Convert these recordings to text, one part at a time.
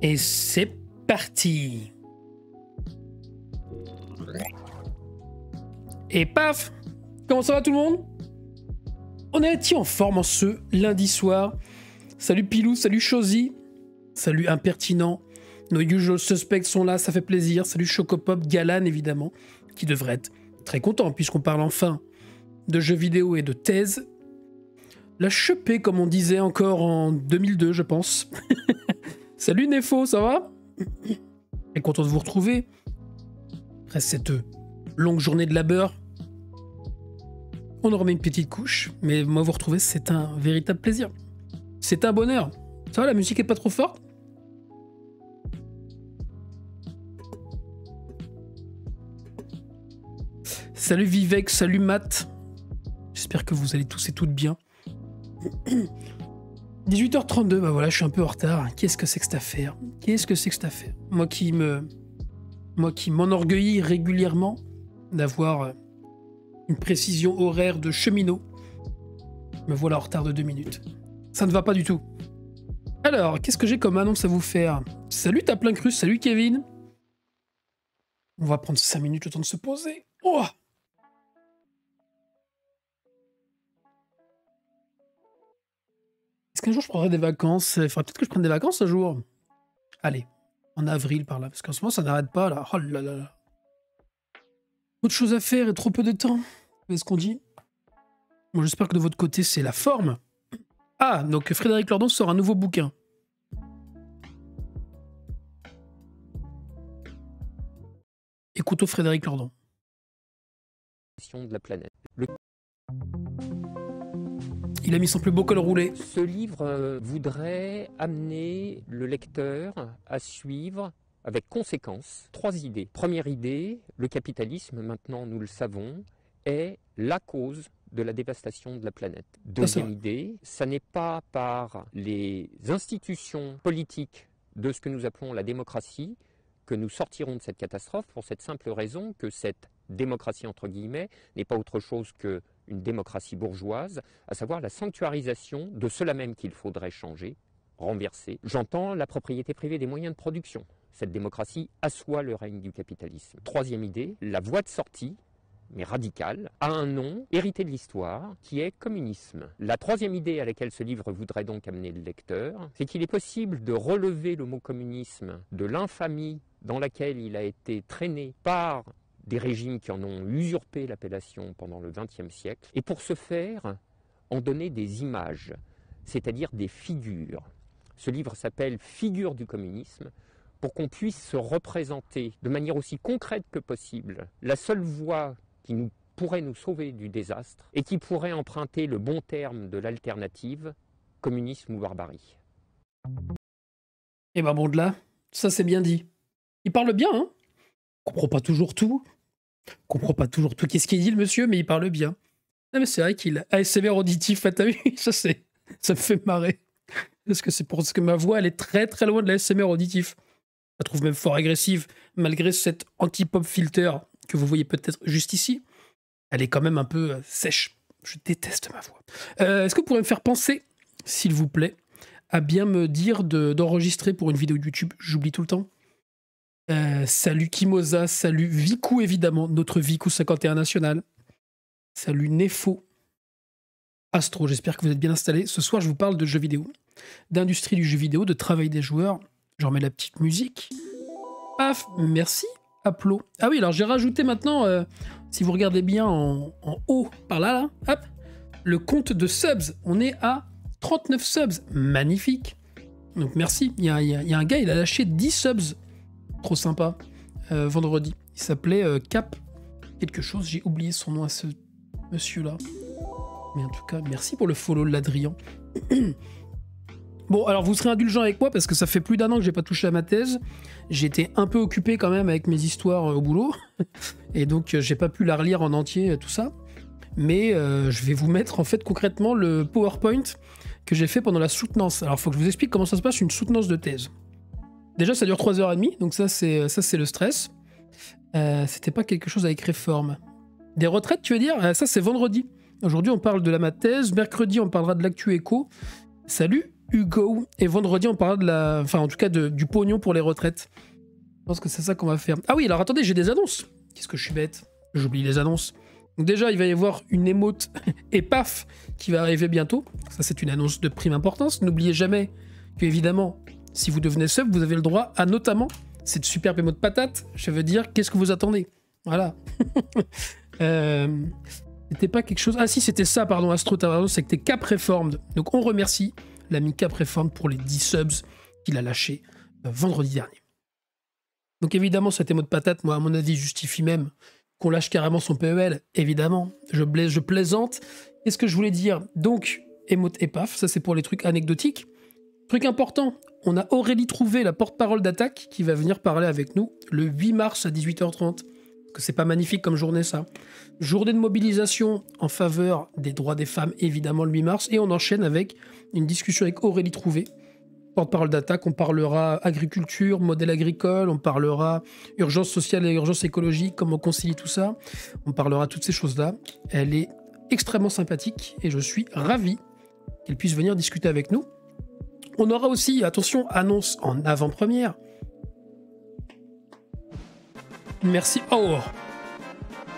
Et c'est parti. Et paf! Comment ça va tout le monde? On est en forme en ce lundi soir. Salut Pilou, salut Chosy, salut Impertinent. Nos usual suspects sont là, ça fait plaisir. Salut Chocopop, Galan évidemment, qui devrait être très content puisqu'on parle enfin de jeux vidéo et de thèse. La chepée, comme on disait encore en 2002, je pense. Salut Nefo, ça va? Et content de vous retrouver. Après cette longue journée de labeur, on en remet une petite couche, mais moi vous retrouver, c'est un véritable plaisir. C'est un bonheur. Ça va, la musique est pas trop forte? Salut Vivek, salut Matt. J'espère que vous allez tous et toutes bien. 18h32, bah voilà, je suis un peu en retard. Qu'est-ce que c'est que cette affaire? Qu'est-ce que c'est que cette affaire? Moi qui m'enorgueillis régulièrement d'avoir une précision horaire de cheminot, me voilà en retard de 2 minutes. Ça ne va pas du tout. Alors, qu'est-ce que j'ai comme annonce à vous faire? Salut Taplin Crus, salut Kevin. On va prendre 5 minutes le temps de se poser. Oh! Est-ce qu'un jour je prendrai des vacances? Il faudrait peut-être que je prenne des vacances un jour. Allez, en avril par là, parce qu'en ce moment ça n'arrête pas là. Oh là là là. Trop de choses à faire et trop peu de temps. C'est ce qu'on dit. Bon, j'espère que de votre côté c'est la forme. Ah, donc Frédéric Lordon sort un nouveau bouquin. Écoutons Frédéric Lordon. De la planète. Il a mis son plus beau col roulé. Ce livre voudrait amener le lecteur à suivre avec conséquence 3 idées. Première idée, le capitalisme, maintenant nous le savons, est la cause de la dévastation de la planète. Deuxième idée, ça n'est pas par les institutions politiques de ce que nous appelons la démocratie que nous sortirons de cette catastrophe, pour cette simple raison que cette démocratie, entre guillemets, n'est pas autre chose qu'une démocratie bourgeoise, à savoir la sanctuarisation de cela même qu'il faudrait changer, renverser. J'entends la propriété privée des moyens de production. Cette démocratie assoit le règne du capitalisme. Troisième idée, la voie de sortie, mais radicale, a un nom hérité de l'histoire, qui est communisme. La troisième idée à laquelle ce livre voudrait donc amener le lecteur, c'est qu'il est possible de relever le mot communisme de l'infamie dans laquelle il a été traîné par des régimes qui en ont usurpé l'appellation pendant le XXe siècle, et pour ce faire, en donner des images, c'est-à-dire des figures. Ce livre s'appelle « Figures du communisme », pour qu'on puisse se représenter de manière aussi concrète que possible la seule voie qui pourrait nous sauver du désastre et qui pourrait emprunter le bon terme de l'alternative, communisme ou barbarie. Et ben bon de là, ça c'est bien dit. Il parle bien, hein? On comprend pas toujours tout. On comprend pas toujours tout. Qu'est-ce qu'il dit le monsieur, mais il parle bien. Non mais c'est vrai qu'il a ASMR auditif, t'as vu? Ça me fait marrer. Parce que c'est parce que ma voix, elle est très très loin de l'ASMR auditif. Je la trouve même fort agressive, malgré cet anti-pop filter que vous voyez peut-être juste ici. Elle est quand même un peu sèche. Je déteste ma voix. Est-ce que vous pourriez me faire penser, s'il vous plaît, à bien me dire d'enregistrer pour une vidéo YouTube? J'oublie tout le temps. Salut Kimoza, salut Viku évidemment, notre Viku 51 national. Salut Nefo. Astro, j'espère que vous êtes bien installés. Ce soir, je vous parle de jeux vidéo, d'industrie du jeu vidéo, de travail des joueurs. Je remets la petite musique. Paf, merci. Applaud. Ah oui, alors j'ai rajouté maintenant, si vous regardez bien en haut, par là, hop, le compte de subs. On est à 39 subs. Magnifique. Donc merci. Il y a un gars, il a lâché 10 subs. Trop sympa. Vendredi. Il s'appelait Cap quelque chose. J'ai oublié son nom à ce monsieur-là. Mais en tout cas, merci pour le follow de l'Adrien. Bon, alors vous serez indulgent avec moi parce que ça fait plus d'1 an que j'ai pas touché à ma thèse. J'étais un peu occupé quand même avec mes histoires au boulot. Et donc, j'ai pas pu la relire en entier, tout ça. Mais je vais vous mettre en fait concrètement le PowerPoint que j'ai fait pendant la soutenance. Alors, il faut que je vous explique comment ça se passe une soutenance de thèse. Déjà, ça dure 3h30, donc ça c'est le stress. C'était pas quelque chose avec réforme. Des retraites, tu veux dire? Ça, c'est vendredi. Aujourd'hui, on parle de ma thèse. Mercredi, on parlera de l'actu éco. Salut Hugo. Et vendredi, on parlera de la... Enfin, en tout cas, du pognon pour les retraites. Je pense que c'est ça qu'on va faire. Ah oui, alors attendez, j'ai des annonces. Qu'est-ce que je suis bête. J'oublie les annonces. Donc déjà, il va y avoir une émote et paf qui va arriver bientôt. Ça, c'est une annonce de prime importance. N'oubliez jamais que, évidemment, si vous devenez sub, vous avez le droit à notamment cette superbe émote patate. Je veux dire, qu'est-ce que vous attendez? Voilà. C'était pas quelque chose... Ah si, c'était ça, pardon, Astro Tavaro, c'était Cap Reformed. Donc on remercie l'ami Cap Reformed pour les 10 subs qu'il a lâchés vendredi dernier. Donc évidemment, cette émote patate, moi, à mon avis, justifie même qu'on lâche carrément son PEL, évidemment. Je plaisante. Qu'est-ce que je voulais dire? Donc, émote et paf, ça c'est pour les trucs anecdotiques. Truc important, on a Aurélie Trouvé, la porte-parole d'Attaque, qui va venir parler avec nous le 8 mars à 18h30. Que c'est pas magnifique comme journée, ça. Journée de mobilisation en faveur des droits des femmes, évidemment, le 8 mars. Et on enchaîne avec une discussion avec Aurélie Trouvé, porte-parole d'Attaque. On parlera agriculture, modèle agricole, on parlera urgence sociale et urgence écologique, comment on concilie tout ça. On parlera toutes ces choses-là. Elle est extrêmement sympathique et je suis ravi qu'elle puisse venir discuter avec nous. On aura aussi, attention, annonce en avant-première. Merci. Oh,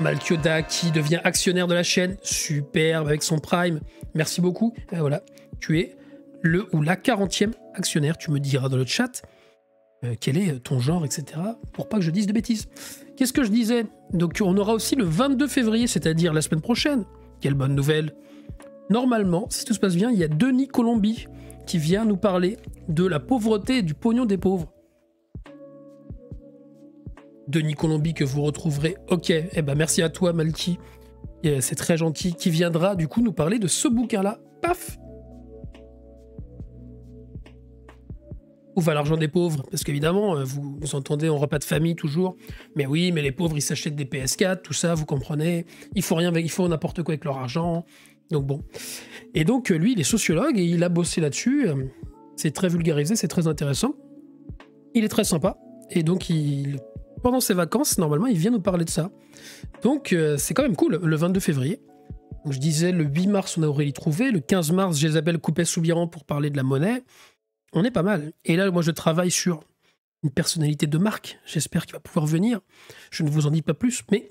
Malkyoda qui devient actionnaire de la chaîne. Superbe avec son Prime. Merci beaucoup. Et voilà, tu es le ou la 40e actionnaire. Tu me diras dans le chat quel est ton genre, etc. Pour pas que je dise de bêtises. Qu'est-ce que je disais? Donc on aura aussi le 22 février, c'est-à-dire la semaine prochaine. Quelle bonne nouvelle. Normalement, si tout se passe bien, il y a Denis Colombi qui vient nous parler de la pauvreté et du pognon des pauvres. Denis Colombi que vous retrouverez. Ok, eh ben merci à toi Malky, c'est très gentil, qui viendra du coup nous parler de ce bouquin-là. Paf. Où va l'argent des pauvres? Parce qu'évidemment, vous entendez, on repas de famille toujours. Mais oui, mais les pauvres, ils s'achètent des PS4, tout ça, vous comprenez. Ils font rien avec, ils font n'importe quoi avec leur argent. Donc bon. Et donc lui, il est sociologue et il a bossé là-dessus. C'est très vulgarisé, c'est très intéressant. Il est très sympa. Et donc pendant ses vacances, normalement, il vient nous parler de ça. Donc, c'est quand même cool, le 22 février. Donc, je disais, le 8 mars, on a Aurélie Trouvé. Le 15 mars, Jésabelle Coupet-Soubiran pour parler de la monnaie. On est pas mal. Et là, moi, je travaille sur une personnalité de marque. J'espère qu'il va pouvoir venir. Je ne vous en dis pas plus, mais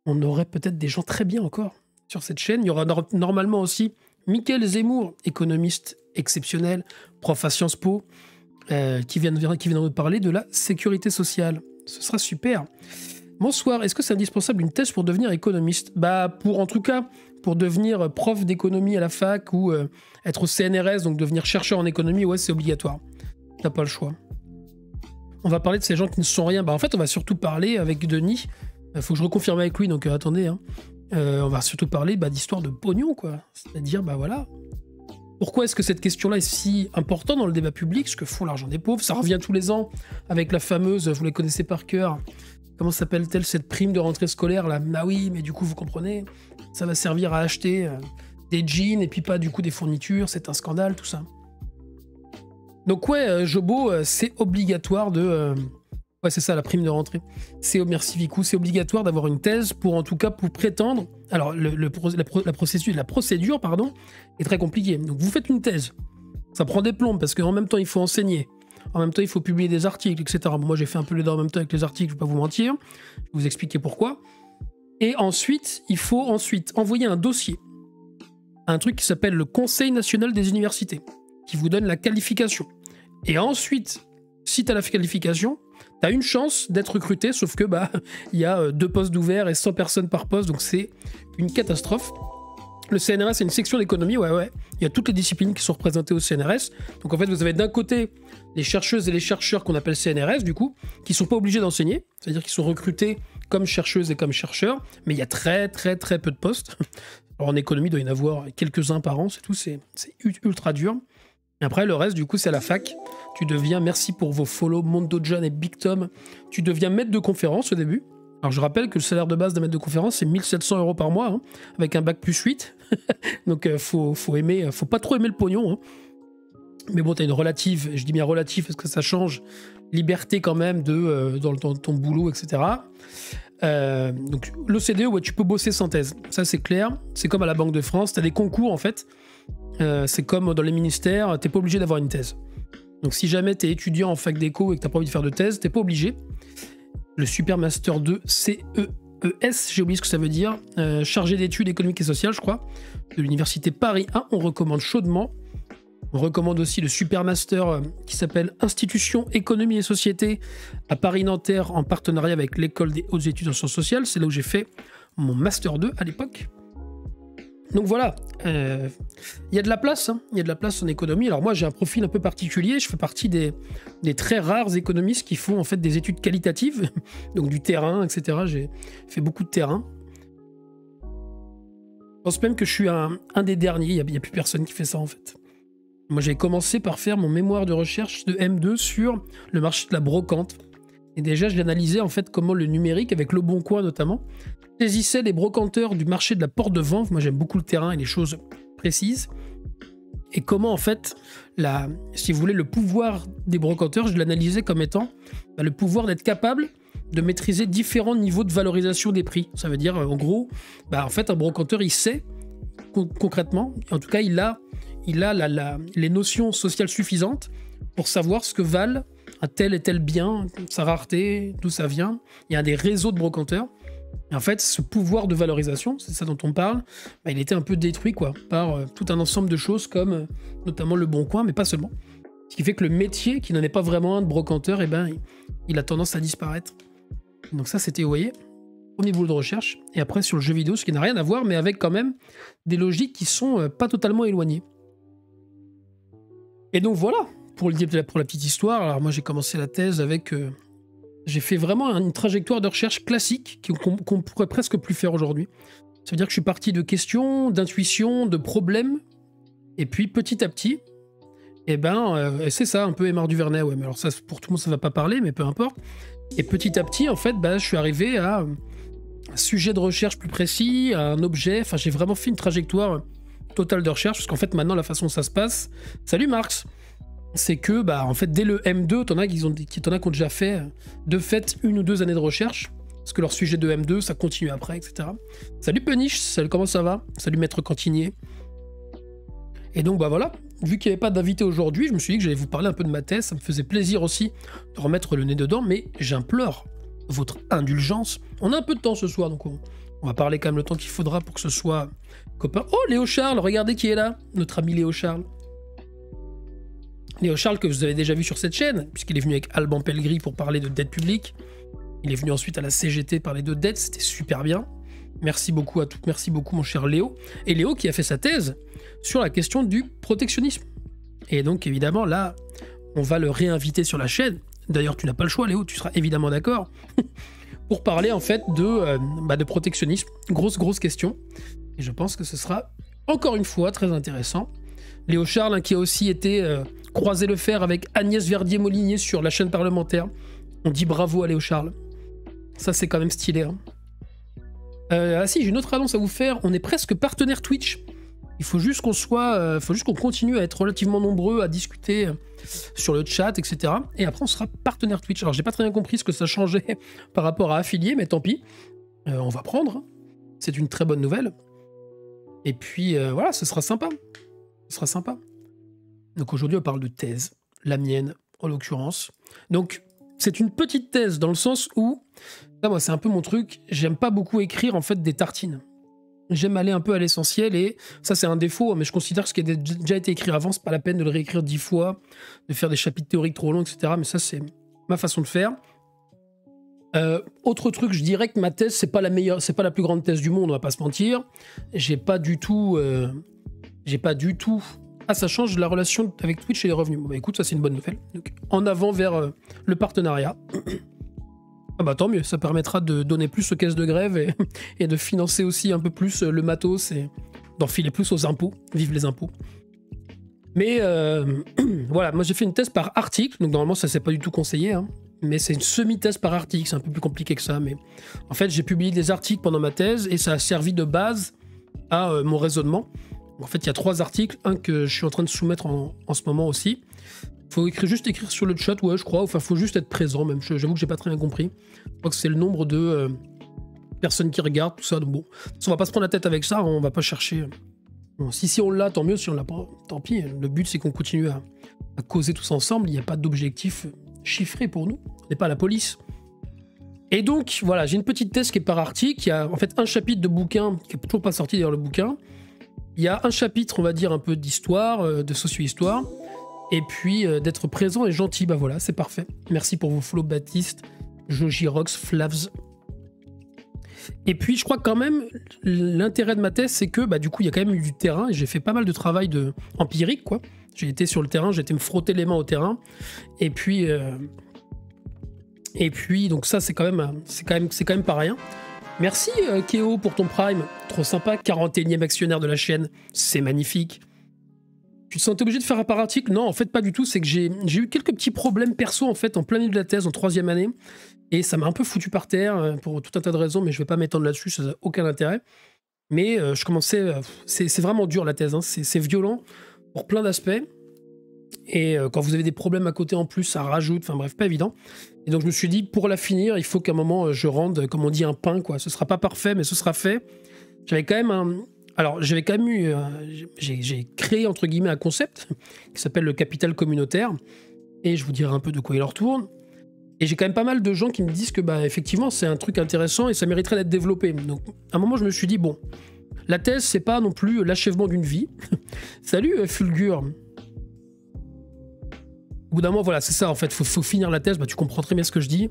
on aurait peut-être des gens très bien encore sur cette chaîne. Il y aura normalement aussi Mickaël Zemmour, économiste exceptionnel, prof à Sciences Po, qui vient nous parler de la sécurité sociale. Ce sera super. Bonsoir, est-ce que c'est indispensable une thèse pour devenir économiste? En tout cas, pour devenir prof d'économie à la fac ou être au CNRS, donc devenir chercheur en économie, ouais, c'est obligatoire. T'as pas le choix. On va parler de ces gens qui ne sont rien. En fait, on va surtout parler avec Denis. Faut que je reconfirme avec lui, donc attendez. Hein. On va surtout parler d'histoire de pognon, quoi. C'est-à-dire, voilà. Pourquoi est-ce que cette question-là est si importante dans le débat public? Ce que font l'argent des pauvres, ça revient tous les ans avec la fameuse, vous la connaissez par cœur, comment s'appelle-t-elle, cette prime de rentrée scolaire là? Ah oui, mais du coup, vous comprenez, ça va servir à acheter des jeans et puis pas du coup des fournitures, c'est un scandale, tout ça. Donc ouais, Jobo, c'est obligatoire de... Ouais, c'est ça, la prime de rentrée. Merci Vicou, c'est obligatoire d'avoir une thèse pour, en tout cas, pour prétendre... Alors, la procédure, est très compliquée. Donc, vous faites une thèse. Ça prend des plombes, parce qu'en même temps, il faut enseigner. En même temps, il faut publier des articles, etc. Bon, moi, j'ai fait un peu les deux en même temps avec les articles, je ne vais pas vous mentir. Je vais vous expliquer pourquoi. Et ensuite, il faut envoyer un dossier à un truc qui s'appelle le Conseil national des universités, qui vous donne la qualification. Et ensuite, si tu as la qualification... T'as une chance d'être recruté, sauf que il y a 2 postes d'ouverts et 100 personnes par poste, donc c'est une catastrophe. Le CNRS, c'est une section d'économie, ouais. Il y a toutes les disciplines qui sont représentées au CNRS. Donc en fait, vous avez d'un côté les chercheuses et les chercheurs qu'on appelle CNRS, du coup, qui sont pas obligés d'enseigner, c'est-à-dire qu'ils sont recrutés comme chercheuses et comme chercheurs, mais il y a très peu de postes. Alors en économie, il doit y en avoir quelques-uns par an, c'est tout, c'est ultra dur. Et après, le reste, du coup, c'est à la fac. Tu deviens, merci pour vos follow, Mondo John et Big Tom, tu deviens maître de conférence au début. Alors, je rappelle que le salaire de base d'un maître de conférence, c'est 1 700 € par mois, hein, avec un bac plus 8. Donc, faut pas trop aimer le pognon. Hein. Mais bon, t'as une relative, je dis bien relative parce que ça change, liberté quand même dans ton boulot, etc. Donc, l'OCDE, ouais, tu peux bosser sans thèse. Ça, c'est clair. C'est comme à la Banque de France. T'as des concours, en fait. c'est comme dans les ministères, t'es pas obligé d'avoir une thèse. Donc si jamais t'es étudiant en fac d'éco et que t'as pas envie de faire de thèse, t'es pas obligé. Le Super Master 2 CEES, j'ai oublié ce que ça veut dire, chargé d'études économiques et sociales, je crois, de l'université Paris 1, on recommande chaudement. On recommande aussi le Super Master qui s'appelle Institution, Économie et Société à Paris-Nanterre en partenariat avec l'École des hautes études en sciences sociales. C'est là où j'ai fait mon Master 2 à l'époque. Donc voilà, il y a de la place, hein. Il y a de la place en économie. Alors moi j'ai un profil un peu particulier, je fais partie des très rares économistes qui font en fait des études qualitatives, donc du terrain, etc. J'ai fait beaucoup de terrain. Je pense même que je suis un des derniers, il n'y a plus personne qui fait ça en fait. Moi j'ai commencé par faire mon mémoire de recherche de M2 sur le marché de la brocante. Et déjà je l'analysais en fait comment le numérique, avec Le Bon Coin notamment, saisissait les brocanteurs du marché de la porte de Vanves. Moi j'aime beaucoup le terrain et les choses précises. Et comment en fait, si vous voulez, le pouvoir des brocanteurs, je l'analysais comme étant le pouvoir d'être capable de maîtriser différents niveaux de valorisation des prix. Ça veut dire en gros, en fait un brocanteur il sait concrètement, en tout cas il a les notions sociales suffisantes pour savoir ce que valent un tel et tel bien, sa rareté, d'où ça vient. Il y a des réseaux de brocanteurs. Et en fait, ce pouvoir de valorisation, c'est ça dont on parle, il était un peu détruit par tout un ensemble de choses comme notamment Le Bon Coin, mais pas seulement. Ce qui fait que le métier, qui n'en est pas vraiment un de brocanteur, il a tendance à disparaître. Donc ça, c'était, vous voyez, premier boulot de recherche. Et après, sur le jeu vidéo, ce qui n'a rien à voir, mais avec quand même des logiques qui sont pas totalement éloignées. Et donc voilà, pour la petite histoire. Alors moi, j'ai commencé la thèse avec... j'ai fait vraiment une trajectoire de recherche classique qu'on pourrait presque plus faire aujourd'hui. Ça veut dire que je suis parti de questions, d'intuitions, de problèmes, et puis petit à petit, c'est ça, un peu Aymar du Vernet, ouais, mais alors ça, pour tout le monde, ça va pas parler, mais peu importe. Et petit à petit, en fait, je suis arrivé à un sujet de recherche plus précis, à un objet, enfin, j'ai vraiment fait une trajectoire totale de recherche, parce qu'en fait, maintenant, la façon dont ça se passe... Salut Marx! C'est que, en fait, dès le M2, t'en as qui ont déjà fait, de fait, 1 ou 2 années de recherche, parce que leur sujet de M2, ça continue après, etc. Salut Punish, salut, comment ça va? Salut Maître Cantinier. Et donc, voilà, vu qu'il n'y avait pas d'invité aujourd'hui, je me suis dit que j'allais vous parler un peu de ma thèse, ça me faisait plaisir aussi de remettre le nez dedans, mais j'implore votre indulgence. On a un peu de temps ce soir, donc on va parler quand même le temps qu'il faudra pour que ce soit copain. Oh, Léo Charles, regardez qui est là, notre ami Léo Charles. Léo Charles, que vous avez déjà vu sur cette chaîne, puisqu'il est venu avec Alban Pellegrini pour parler de dette publique. Il est venu ensuite à la CGT parler de dette, c'était super bien. Merci beaucoup à tous, merci beaucoup mon cher Léo. Et Léo qui a fait sa thèse sur la question du protectionnisme. Et donc évidemment là, on va le réinviter sur la chaîne. D'ailleurs tu n'as pas le choix Léo, tu seras évidemment d'accord. Pour parler en fait de protectionnisme. Grosse question. Et je pense que ce sera encore une fois très intéressant. Léo Charles qui a aussi été croisé le fer avec Agnès Verdier-Molinier sur la chaîne parlementaire. On dit bravo à Léo Charles. Ça c'est quand même stylé. Hein. Si, j'ai une autre annonce à vous faire. On est presque partenaire Twitch. Il faut juste qu'on continue à être relativement nombreux à discuter sur le chat, etc. Et après on sera partenaire Twitch. Alors j'ai pas très bien compris ce que ça changeait par rapport à affilié, mais tant pis. On va prendre. C'est une très bonne nouvelle. Et puis voilà, ce sera sympa. Ce sera sympa. Donc aujourd'hui, on parle de thèse, la mienne en l'occurrence. Donc c'est une petite thèse dans le sens où, là, moi c'est un peu mon truc, j'aime pas beaucoup écrire en fait des tartines. J'aime aller un peu à l'essentiel et ça c'est un défaut, mais je considère que ce qui a déjà été écrit avant, c'est pas la peine de le réécrire 10 fois, de faire des chapitres théoriques trop longs, etc. Mais ça c'est ma façon de faire. Autre truc, je dirais que ma thèse c'est pas la meilleure, c'est pas la plus grande thèse du monde, on va pas se mentir. J'ai pas du tout. Ah, ça change la relation avec Twitch et les revenus. Bon, écoute, ça c'est une bonne nouvelle. Donc, en avant vers le partenariat. Ah tant mieux, ça permettra de donner plus aux caisses de grève et de financer aussi un peu plus le matos et d'enfiler plus aux impôts. Vive les impôts. Mais voilà, moi j'ai fait une thèse par article, donc normalement ça c'est pas du tout conseillé, hein, mais c'est une semi-thèse par article, c'est un peu plus compliqué que ça, mais en fait j'ai publié des articles pendant ma thèse et ça a servi de base à mon raisonnement. En fait, il y a 3 articles, un que je suis en train de soumettre en ce moment aussi. Faut juste écrire sur le chat, ouais, je crois. Enfin, faut juste être présent, même. J'avoue que j'ai pas très bien compris. Je crois que c'est le nombre de personnes qui regardent, tout ça. Donc bon, on va pas se prendre la tête avec ça, on va pas chercher Bon, si on l'a, tant mieux. Si on l'a pas, tant pis. Le but, c'est qu'on continue à causer tous ensemble. Il n'y a pas d'objectif chiffré pour nous. On n'est pas la police. Et donc, voilà, j'ai une petite thèse qui est par article. Il y a en fait un chapitre de bouquin, qui n'est toujours pas sorti d'ailleurs, le bouquin. Il y a un chapitre, on va dire, un peu d'histoire, de socio-histoire. Et puis, d'être présent et gentil. Bah voilà, c'est parfait. Merci pour vos follow, Baptiste, Jojirox, Flavs. Et puis, je crois quand même, l'intérêt de ma thèse, c'est que, bah, du coup, il y a quand même eu du terrain. Et j'ai fait pas mal de travail empirique, quoi. J'ai été sur le terrain, j'ai été me frotter les mains au terrain. Et puis, donc ça, c'est quand même pas rien. Merci, Kéo, pour ton Prime. Trop sympa, 41e actionnaire de la chaîne. C'est magnifique. Tu te sentais obligé de faire un par article? Non, en fait, pas du tout. C'est que j'ai eu quelques petits problèmes perso, en fait, en plein milieu de la thèse, en 3e année. Et ça m'a un peu foutu par terre, pour tout un tas de raisons, mais je vais pas m'étendre là-dessus, ça n'a aucun intérêt. Mais je commençais... c'est vraiment dur, la thèse. Hein. C'est violent, pour plein d'aspects. Et quand vous avez des problèmes à côté en plus, ça rajoute. Enfin bref, pas évident. Et donc je me suis dit, pour la finir, il faut qu'à un moment, je rende, comme on dit, un pain, quoi. Ce sera pas parfait, mais ce sera fait. J'avais quand même eu... j'ai créé, entre guillemets, un concept qui s'appelle le capital communautaire. Et je vous dirai un peu de quoi il en retourne. Et j'ai quand même pas mal de gens qui me disent que, bah, effectivement, c'est un truc intéressant et ça mériterait d'être développé. Donc, à un moment, je me suis dit, bon, la thèse, c'est pas non plus l'achèvement d'une vie. Salut, Fulgur. Au bout d'un moment, voilà, c'est ça, en fait, faut finir la thèse, bah, tu comprends très bien ce que je dis.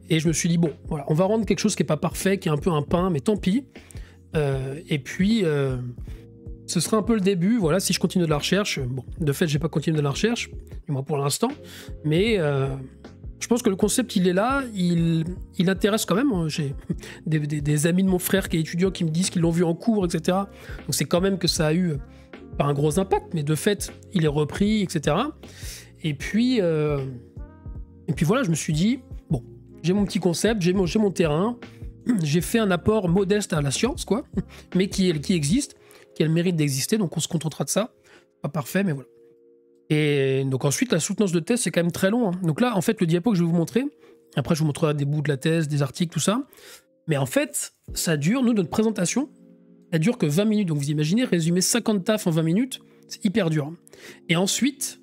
Et je me suis dit, bon, voilà, on va rendre quelque chose qui est pas parfait, qui est un peu un pain, mais tant pis. Et puis, ce sera un peu le début, voilà, si je continue de la recherche. Bon, de fait, j'ai pas continué de la recherche, du moins pour l'instant, mais je pense que le concept, il est là, il intéresse quand même. J'ai des amis de mon frère qui est étudiant qui me disent qu'ils l'ont vu en cours, etc. Donc c'est quand même que ça a eu, pas un gros impact, mais de fait, il est repris, etc. Et puis voilà, je me suis dit, bon, j'ai mon petit concept, j'ai mon terrain, j'ai fait un apport modeste à la science, quoi, mais qui existe, qui a le mérite d'exister, donc on se contentera de ça. Pas parfait, mais voilà. Et donc ensuite, la soutenance de thèse, c'est quand même très long. Hein. Donc là, en fait, le diapo que je vais vous montrer, après je vous montrerai des bouts de la thèse, des articles, tout ça, mais en fait, ça dure, nous, notre présentation, elle dure que 20 minutes. Donc vous imaginez, résumer 50 tafs en 20 minutes, c'est hyper dur. Et ensuite,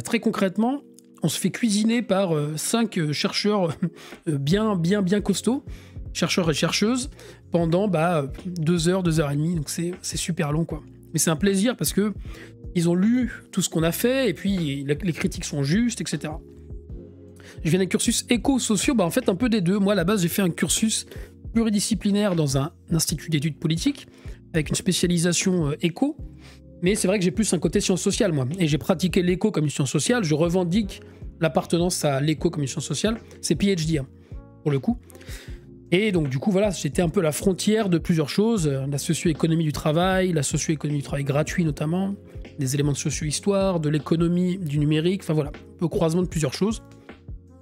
très concrètement, on se fait cuisiner par 5 chercheurs bien costauds, chercheurs et chercheuses, pendant 2 heures, 2 heures et demie. Donc c'est super long, quoi. Mais c'est un plaisir parce que ils ont lu tout ce qu'on a fait et puis les critiques sont justes, etc. Je viens d'un cursus éco-sociaux, en fait un peu des deux. Moi à la base j'ai fait un cursus pluridisciplinaire dans un institut d'études politiques avec une spécialisation éco, mais c'est vrai que j'ai plus un côté sciences sociales moi, et j'ai pratiqué l'éco comme une science sociale. Je revendique l'appartenance à l'éco comme une science sociale, c'est PhD hein, pour le coup. Et donc du coup voilà, j'étais un peu à la frontière de plusieurs choses, la socio-économie du travail, la socio-économie du travail gratuit notamment, des éléments de socio-histoire, de l'économie du numérique, enfin voilà, un peu croisement de plusieurs choses.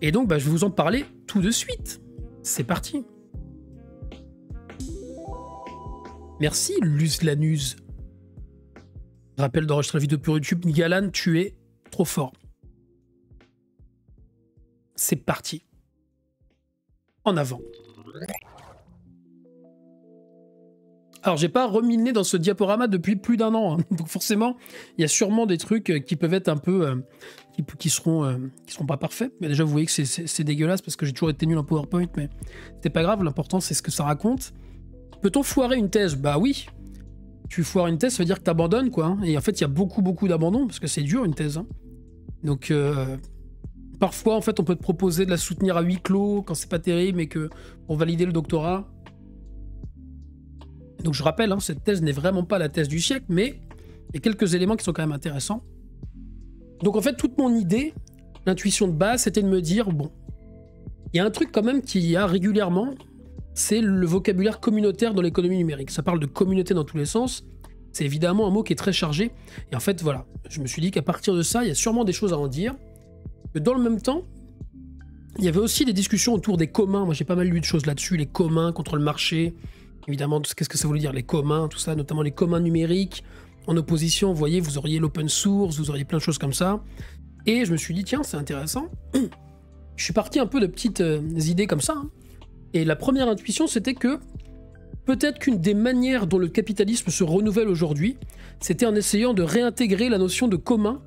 Et donc je vais vous en parler tout de suite. C'est parti. Merci Luzlanus. Rappel d'enregistrer la vidéo pour YouTube, Galan, tu es trop fort. C'est parti. En avant. Alors, j'ai pas remis le nez dans ce diaporama depuis plus d'1 an, hein. Donc forcément, il y a sûrement des trucs qui peuvent être un peu... qui seront pas parfaits. Mais déjà, vous voyez que c'est dégueulasse parce que j'ai toujours été nul en PowerPoint, mais c'est pas grave, l'important c'est ce que ça raconte. Peut-on foirer une thèse? Bah oui. Tu foires une thèse, ça veut dire que t'abandonnes, quoi. Hein. Et en fait, il y a beaucoup d'abandon, parce que c'est dur, une thèse. Hein. Donc, parfois, en fait, on peut te proposer de la soutenir à huis clos, quand c'est pas terrible, mais que pour valider le doctorat... Donc je rappelle, hein, cette thèse n'est vraiment pas la thèse du siècle, mais il y a quelques éléments qui sont quand même intéressants. Donc en fait, toute mon idée, l'intuition de base, c'était de me dire, bon, il y a un truc quand même qu'il y a régulièrement, c'est le vocabulaire communautaire dans l'économie numérique. Ça parle de communauté dans tous les sens, c'est évidemment un mot qui est très chargé, et en fait, voilà, je me suis dit qu'à partir de ça, il y a sûrement des choses à en dire, que dans le même temps, il y avait aussi des discussions autour des communs. Moi, j'ai pas mal lu de choses là-dessus, les communs contre le marché. Évidemment, qu'est-ce que ça voulait dire, les communs, tout ça, notamment les communs numériques. En opposition, vous voyez, vous auriez l'open source, vous auriez plein de choses comme ça. Et je me suis dit, tiens, c'est intéressant. Je suis parti un peu de petites idées comme ça. Hein. Et la première intuition, c'était que peut-être qu'une des manières dont le capitalisme se renouvelle aujourd'hui, c'était en essayant de réintégrer la notion de commun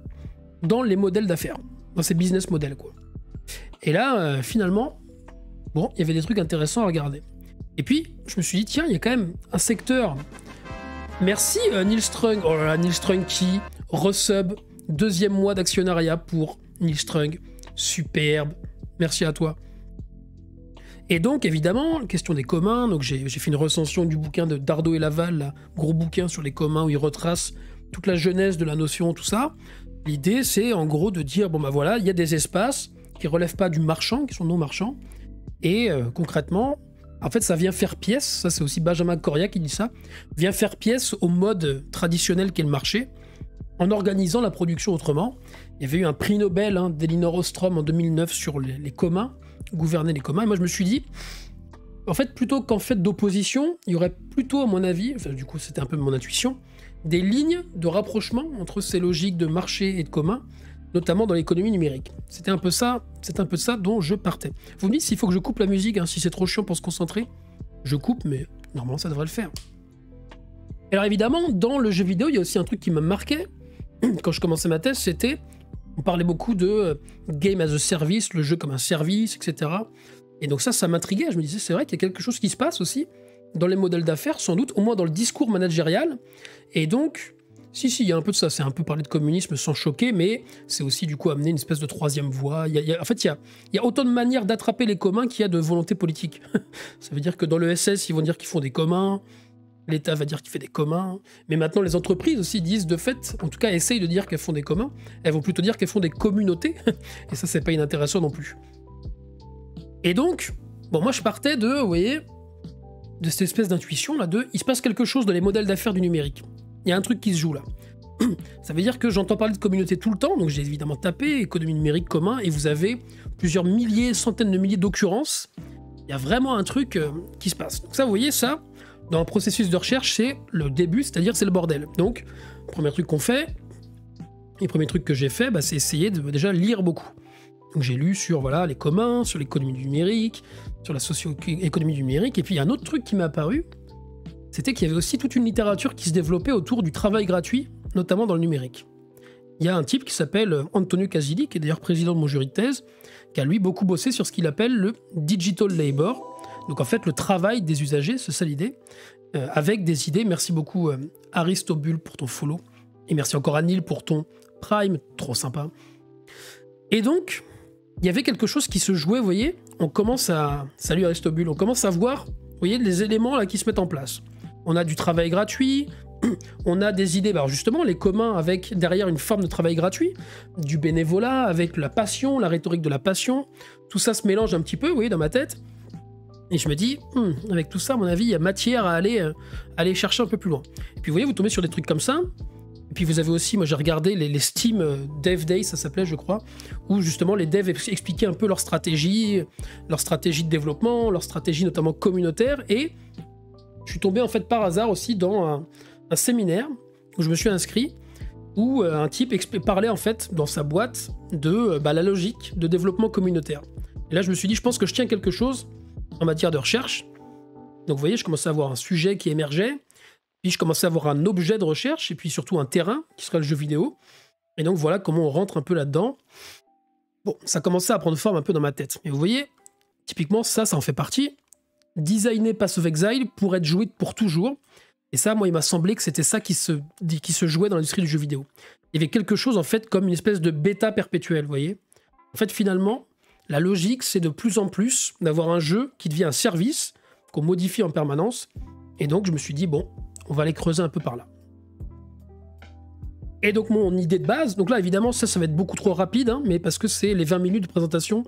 dans les modèles d'affaires, dans ces business models, quoi. Et là, finalement, bon, il y avait des trucs intéressants à regarder. Et puis, je me suis dit, tiens, il y a quand même un secteur... Merci Neil Strung. Oh là là, Neil Strung qui resub 2e mois d'actionnariat pour Neil Strung. Superbe. Merci à toi. Et donc, évidemment, question des communs. Donc, j'ai fait une recension du bouquin de Dardo et Laval, là, gros bouquin sur les communs où il retrace toute la genèse de la notion, tout ça. L'idée, c'est en gros de dire, bon bah voilà, il y a des espaces qui relèvent pas du marchand, qui sont non marchands. Et concrètement... En fait, ça vient faire pièce, ça c'est aussi Benjamin Correa qui dit ça, vient faire pièce au mode traditionnel qu'est le marché, en organisant la production autrement. Il y avait eu un prix Nobel d'Elinor Ostrom en 2009 sur les communs, gouverner les communs, et moi je me suis dit, en fait, plutôt qu'en fait d'opposition, il y aurait plutôt, à mon avis, enfin du coup c'était un peu mon intuition, des lignes de rapprochement entre ces logiques de marché et de commun, notamment dans l'économie numérique. C'était un peu ça dont je partais. Vous me dites s'il faut que je coupe la musique, si c'est trop chiant pour se concentrer, je coupe, mais normalement ça devrait le faire. Alors évidemment, dans le jeu vidéo, il y a aussi un truc qui m'a marqué, quand je commençais ma thèse, c'était, on parlait beaucoup de game as a service, le jeu comme un service, etc. Et donc ça m'intriguait, je me disais, c'est vrai qu'il y a quelque chose qui se passe aussi dans les modèles d'affaires, sans doute, au moins dans le discours managérial, et donc... Si, il y a un peu de ça, c'est un peu parler de communisme sans choquer, mais c'est aussi du coup amener une espèce de troisième voie. En fait, il y a autant de manières d'attraper les communs qu'il y a de volonté politique. Ça veut dire que dans le SS, ils vont dire qu'ils font des communs, l'État va dire qu'il fait des communs, mais maintenant les entreprises aussi disent de fait, en tout cas essayent de dire qu'elles font des communs, elles vont plutôt dire qu'elles font des communautés, et ça c'est pas inintéressant non plus. Et donc, bon moi je partais de, vous voyez, de cette espèce d'intuition là, il se passe quelque chose dans les modèles d'affaires du numérique. Il y a un truc qui se joue là. Ça veut dire que j'entends parler de communauté tout le temps, donc j'ai évidemment tapé économie numérique commun, et vous avez plusieurs milliers, centaines de milliers d'occurrences. Il y a vraiment un truc qui se passe. Donc ça, vous voyez, ça, dans un processus de recherche, c'est le début, c'est-à-dire c'est le bordel. Donc, le premier truc qu'on fait, les premiers trucs que j'ai fait, c'est essayer de déjà lire beaucoup. Donc j'ai lu sur voilà, les communs, sur l'économie du numérique, sur la socio-économie du numérique, et puis il y a un autre truc qui m'est apparu, c'était qu'il y avait aussi toute une littérature qui se développait autour du travail gratuit, notamment dans le numérique. Il y a un type qui s'appelle Antonio Casilli, qui est d'ailleurs président de mon jury de thèse, qui a lui beaucoup bossé sur ce qu'il appelle le digital labor, donc en fait le travail des usagers, c'est ça l'idée, avec des idées. Merci beaucoup Aristobule pour ton follow, et merci encore Anil pour ton prime, trop sympa. Et donc, il y avait quelque chose qui se jouait, vous voyez, salut Aristobule, on commence à voir, vous voyez, les éléments là qui se mettent en place. On a du travail gratuit, on a des idées, alors justement, les communs avec derrière une forme de travail gratuit, du bénévolat, avec la passion, la rhétorique de la passion, tout ça se mélange un petit peu, vous voyez, dans ma tête. Et je me dis, avec tout ça, à mon avis, il y a matière à aller chercher un peu plus loin. Et puis vous voyez, vous tombez sur des trucs comme ça. Et puis vous avez aussi, moi j'ai regardé les Steam Dev Days, ça s'appelait je crois, où justement les devs expliquaient un peu leur stratégie de développement, leur stratégie notamment communautaire. Et je suis tombé en fait par hasard aussi dans un séminaire où je me suis inscrit, où un type parlait en fait dans sa boîte de la logique de développement communautaire. Et là je me suis dit, je pense que je tiens quelque chose en matière de recherche. Donc vous voyez, je commençais à avoir un sujet qui émergeait, puis je commençais à avoir un objet de recherche, et puis surtout un terrain, qui serait le jeu vidéo. Et donc voilà comment on rentre un peu là-dedans. Bon, ça commençait à prendre forme un peu dans ma tête. Mais vous voyez, typiquement ça en fait partie. Designer Path of Exile pour être joué pour toujours. Et ça, moi, il m'a semblé que c'était ça qui se jouait dans l'industrie du jeu vidéo. Il y avait quelque chose, en fait, comme une espèce de bêta perpétuelle, vous voyez. En fait, finalement, la logique, c'est de plus en plus d'avoir un jeu qui devient un service, qu'on modifie en permanence. Et donc, je me suis dit, bon, on va aller creuser un peu par là. Et donc, mon idée de base, donc là, évidemment, ça va être beaucoup trop rapide, mais parce que c'est les 20 minutes de présentation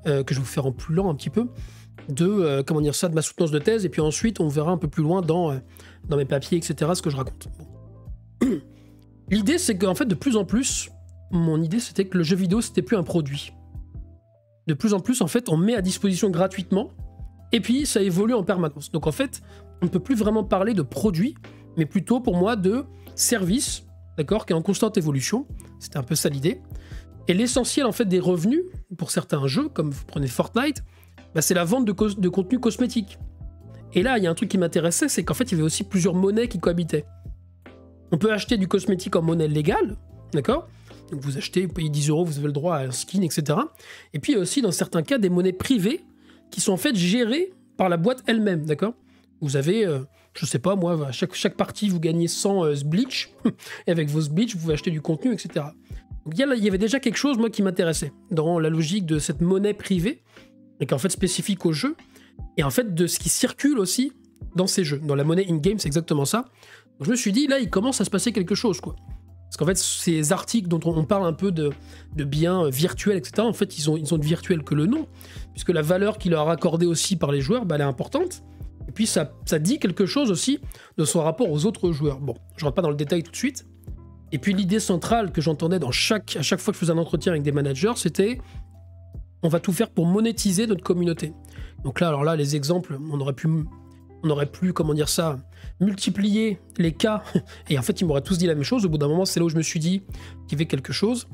que je vais vous faire en plus lent un petit peu, de ma soutenance de thèse, et puis ensuite, on verra un peu plus loin dans mes papiers, etc., ce que je raconte. Bon. L'idée, c'est qu'en fait, de plus en plus, mon idée, c'était que le jeu vidéo, c'était plus un produit. De plus en plus, en fait, on met à disposition gratuitement, et puis ça évolue en permanence. Donc en fait, on ne peut plus vraiment parler de produit, mais plutôt pour moi de service, d'accord, qui est en constante évolution. C'était un peu ça l'idée. Et l'essentiel en fait des revenus, pour certains jeux, comme vous prenez Fortnite, c'est la vente de contenu cosmétique. Et là, il y a un truc qui m'intéressait, c'est qu'en fait, il y avait aussi plusieurs monnaies qui cohabitaient. On peut acheter du cosmétique en monnaie légale, d'accord? Donc vous achetez, vous payez 10 €, vous avez le droit à un skin, etc. Et puis il y a aussi, dans certains cas, des monnaies privées qui sont en fait gérées par la boîte elle-même, d'accord? Vous avez, je sais pas, moi, à chaque partie, vous gagnez 100 Bleach, et avec vos Bleach, vous pouvez acheter du contenu, etc. Donc il y avait déjà quelque chose, moi, qui m'intéressait dans la logique de cette monnaie privée, et qui est en fait spécifique au jeu, et en fait de ce qui circule aussi dans ces jeux. Dans la monnaie in-game, c'est exactement ça. Donc je me suis dit, là, il commence à se passer quelque chose, quoi. Parce qu'en fait, ces articles dont on parle un peu de biens virtuels, etc., en fait, ils ont de virtuel que le nom, puisque la valeur qu'il leur a accordée aussi par les joueurs, bah, elle est importante. Et puis, ça dit quelque chose aussi de son rapport aux autres joueurs. Bon, je rentre pas dans le détail tout de suite. Et puis, l'idée centrale que j'entendais à chaque fois que je faisais un entretien avec des managers, c'était on va tout faire pour monétiser notre communauté. Donc là, alors là, les exemples, on aurait pu, comment dire ça, multiplier les cas, et en fait, ils m'auraient tous dit la même chose. Au bout d'un moment, c'est là où je me suis dit qu'il y avait quelque chose.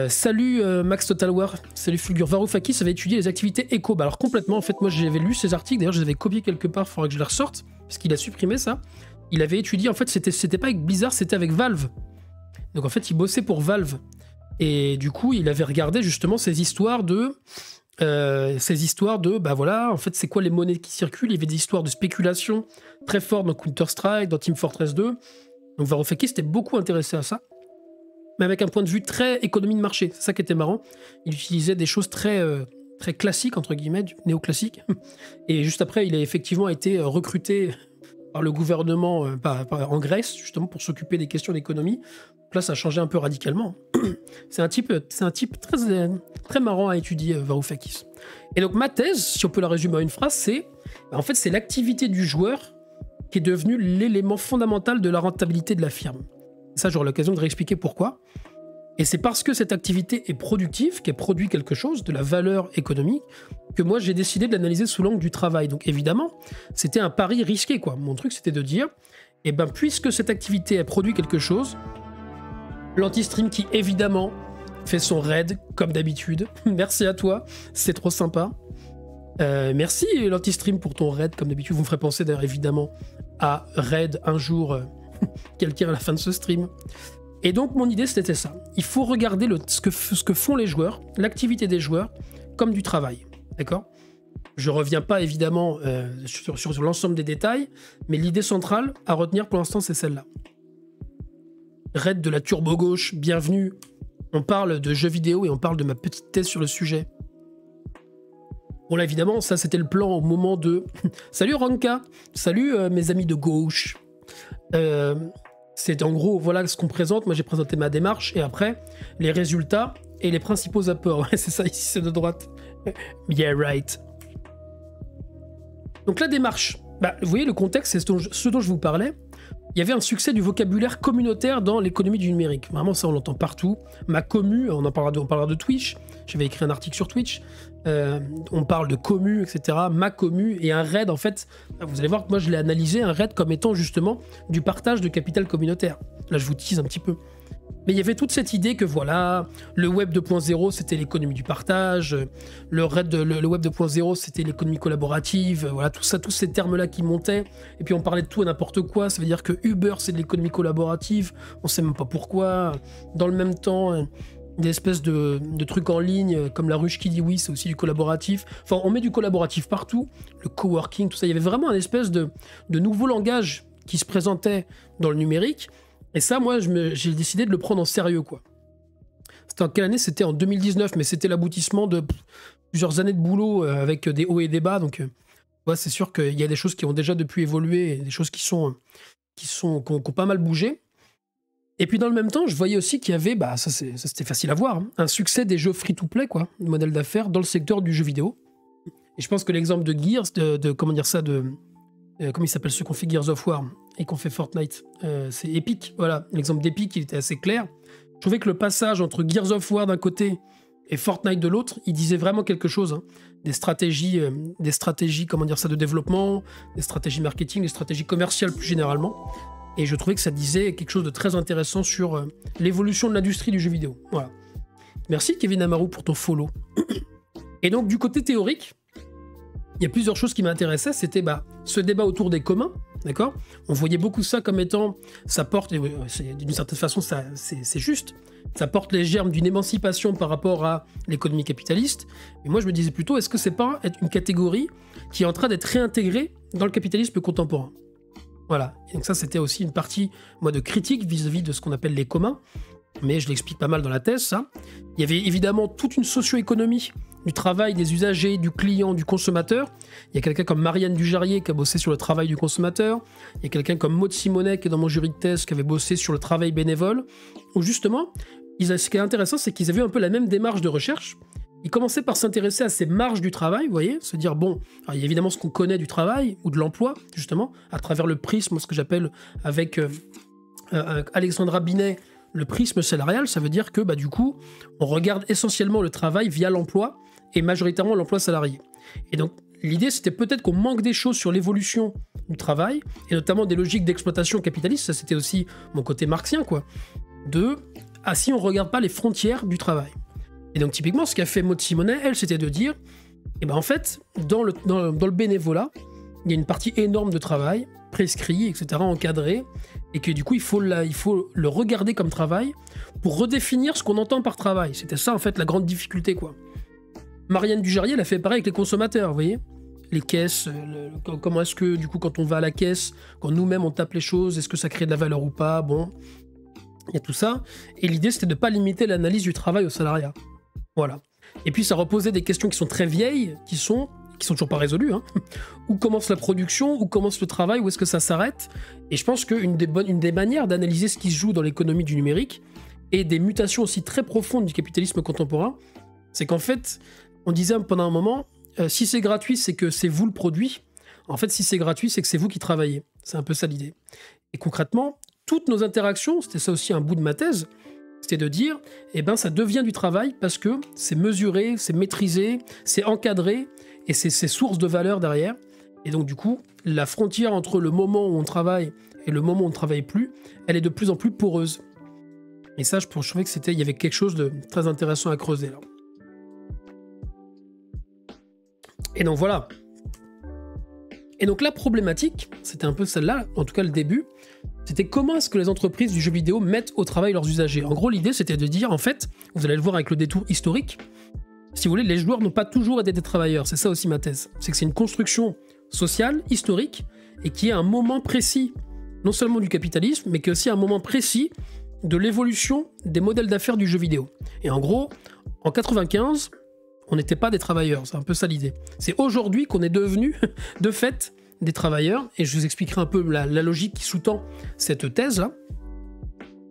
Salut Max Total War, salut Fulgur. Varoufakis avait étudié les activités éco. Bah alors complètement, en fait, moi j'avais lu ces articles, d'ailleurs je les avais copiés quelque part, il faudrait que je les ressorte, parce qu'il a supprimé ça. Il avait étudié, en fait, c'était pas avec Blizzard, c'était avec Valve. Donc en fait, il bossait pour Valve. Et du coup, il avait regardé justement ces histoires de, bah voilà, en fait, c'est quoi les monnaies qui circulent. Il y avait des histoires de spéculation très fortes dans Counter-Strike, dans Team Fortress 2. Donc Varoufakis était beaucoup intéressé à ça, mais avec un point de vue très économie de marché. C'est ça qui était marrant. Il utilisait des choses très classiques, entre guillemets, du néoclassique. Et juste après, il a effectivement été recruté par le gouvernement en Grèce, justement, pour s'occuper des questions d'économie. Donc là, ça a changé un peu radicalement. C'est un type très marrant à étudier, Varoufakis. Et donc, ma thèse, si on peut la résumer en une phrase, c'est en fait, c'est l'activité du joueur qui est devenue l'élément fondamental de la rentabilité de la firme. Ça, j'aurai l'occasion de réexpliquer pourquoi. Et c'est parce que cette activité est productive, qu'elle produit quelque chose, de la valeur économique, que moi, j'ai décidé de l'analyser sous l'angle du travail. Donc, évidemment, c'était un pari risqué, quoi. Mon truc, c'était de dire, puisque cette activité, elle produit quelque chose, l'Anti-Stream qui, évidemment, fait son raid, comme d'habitude. Merci à toi, c'est trop sympa. Merci, l'Anti-Stream, pour ton raid, comme d'habitude. Vous me ferez penser, d'ailleurs, évidemment, à raid un jour... quelqu'un à la fin de ce stream. Et donc mon idée c'était ça. Il faut regarder ce que font les joueurs, l'activité des joueurs, comme du travail. D'accord ? Je reviens pas évidemment sur l'ensemble des détails, mais l'idée centrale à retenir pour l'instant c'est celle-là. Raid de la turbo gauche, bienvenue. On parle de jeux vidéo et on parle de ma petite thèse sur le sujet. Bon là évidemment ça c'était le plan au moment de... Salut Ranka, salut mes amis de gauche. C'est en gros, voilà ce qu'on présente. Moi, j'ai présenté ma démarche et après, les résultats et les principaux apports. Ouais, c'est ça, ici, c'est de droite. Yeah, right. Donc, la démarche. Vous voyez, le contexte, c'est ce dont je vous parlais. Il y avait un succès du vocabulaire communautaire dans l'économie du numérique. Vraiment, ça, on l'entend partout. Ma commu, on parlera de Twitch. J'avais écrit un article sur Twitch. On parle de commu, etc. Ma commu et un raid, en fait, vous allez voir que moi, je l'ai analysé, un raid comme étant justement du partage de capital communautaire. Là, je vous tease un petit peu. Mais il y avait toute cette idée que voilà, le web 2.0, c'était l'économie du partage, le web 2.0, c'était l'économie collaborative, voilà, tout ça, tous ces termes-là qui montaient. Et puis on parlait de tout et n'importe quoi. Ça veut dire que Uber, c'est de l'économie collaborative. On sait même pas pourquoi. Dans le même temps, des espèces de trucs en ligne, comme la ruche qui dit oui, c'est aussi du collaboratif. Enfin, on met du collaboratif partout. Le coworking, tout ça. Il y avait vraiment un espèce de nouveau langage qui se présentait dans le numérique. Et ça, moi, j'ai décidé de le prendre en sérieux, quoi. C'était en quelle année ? C'était en 2019, mais c'était l'aboutissement de plusieurs années de boulot avec des hauts et des bas. Donc, ouais, c'est sûr qu'il y a des choses qui ont déjà depuis évolué, et des choses qui ont pas mal bougé. Et puis, dans le même temps, je voyais aussi qu'il y avait, ça c'était facile à voir, hein, un succès des jeux free-to-play, quoi, de modèle d'affaires dans le secteur du jeu vidéo. Et je pense que l'exemple de Gears, comment dire ça, comment il s'appelle ceux qu'on fait Gears of War et qu'on fait Fortnite, c'est Epic, voilà, l'exemple d'Epic il était assez clair. Je trouvais que le passage entre Gears of War d'un côté et Fortnite de l'autre, il disait vraiment quelque chose, hein. Des stratégies, comment dire ça, de développement, des stratégies marketing, des stratégies commerciales plus généralement, et je trouvais que ça disait quelque chose de très intéressant sur l'évolution de l'industrie du jeu vidéo, voilà. Merci Kevin Amaru pour ton follow. Et donc du côté théorique, il y a plusieurs choses qui m'intéressaient. C'était ce débat autour des communs, d'accord? On voyait beaucoup ça comme étant, ça porte, d'une certaine façon, c'est juste, ça porte les germes d'une émancipation par rapport à l'économie capitaliste. Mais moi, je me disais plutôt, est-ce que c'est pas une catégorie qui est en train d'être réintégrée dans le capitalisme contemporain? Voilà. Et donc ça, c'était aussi une partie, moi, de critique vis-à-vis de ce qu'on appelle les communs. Mais je l'explique pas mal dans la thèse, ça. Il y avait évidemment toute une socio-économie du travail des usagers, du client, du consommateur. Il y a quelqu'un comme Marianne Dujarrier qui a bossé sur le travail du consommateur. Il y a quelqu'un comme Maud Simonet qui est dans mon jury de thèse qui avait bossé sur le travail bénévole. Où justement, ce qui est intéressant, c'est qu'ils avaient un peu la même démarche de recherche. Ils commençaient par s'intéresser à ces marges du travail, vous voyez, se dire, bon, alors il y a évidemment ce qu'on connaît du travail ou de l'emploi, justement, à travers le prisme, ce que j'appelle avec Alexandra Binet, le prisme salarial. Ça veut dire que, du coup, on regarde essentiellement le travail via l'emploi et majoritairement l'emploi salarié. Et donc, l'idée, c'était peut-être qu'on manque des choses sur l'évolution du travail, et notamment des logiques d'exploitation capitaliste. Ça, c'était aussi mon côté marxien, quoi. Si on ne regarde pas les frontières du travail. Et donc, typiquement, ce qu'a fait Maud Simonet, elle, c'était de dire, en fait, dans le bénévolat, il y a une partie énorme de travail, prescrit, etc., encadré, et que du coup, il faut le regarder comme travail pour redéfinir ce qu'on entend par travail. C'était ça, en fait, la grande difficulté, quoi. Marianne Dujarrier, elle a fait pareil avec les consommateurs, vous voyez, les caisses, comment est-ce que, du coup, quand on va à la caisse, quand nous-mêmes on tape les choses, est-ce que ça crée de la valeur ou pas? Bon, il y a tout ça. Et l'idée, c'était de ne pas limiter l'analyse du travail au salariat. Voilà. Et puis, ça reposait des questions qui sont très vieilles, qui sont toujours pas résolues. Hein. Où commence la production? Où commence le travail? Où est-ce que ça s'arrête? Et je pense qu'une des manières d'analyser ce qui se joue dans l'économie du numérique et des mutations aussi très profondes du capitalisme contemporain, c'est qu'en fait, on disait pendant un moment, si c'est gratuit, c'est que c'est vous le produit. En fait, si c'est gratuit, c'est que c'est vous qui travaillez. C'est un peu ça l'idée. Et concrètement, toutes nos interactions, c'était ça aussi un bout de ma thèse, c'était de dire, ça devient du travail parce que c'est mesuré, c'est maîtrisé, c'est encadré, et c'est source de valeur derrière. Et donc, du coup, la frontière entre le moment où on travaille et le moment où on ne travaille plus, elle est de plus en plus poreuse. Et ça, je trouvais que il y avait quelque chose de très intéressant à creuser là. Et donc voilà. Et donc la problématique, c'était un peu celle-là, en tout cas le début, c'était comment est-ce que les entreprises du jeu vidéo mettent au travail leurs usagers. En gros, l'idée, c'était de dire, en fait, vous allez le voir avec le détour historique, si vous voulez, les joueurs n'ont pas toujours été des travailleurs. C'est ça aussi ma thèse. C'est que c'est une construction sociale, historique, et qui est un moment précis, non seulement du capitalisme, mais qui est aussi un moment précis de l'évolution des modèles d'affaires du jeu vidéo. Et en gros, en 95, on n'était pas des travailleurs, c'est un peu ça l'idée. C'est aujourd'hui qu'on est devenus, de fait, des travailleurs, et je vous expliquerai un peu la logique qui sous-tend cette thèse-là.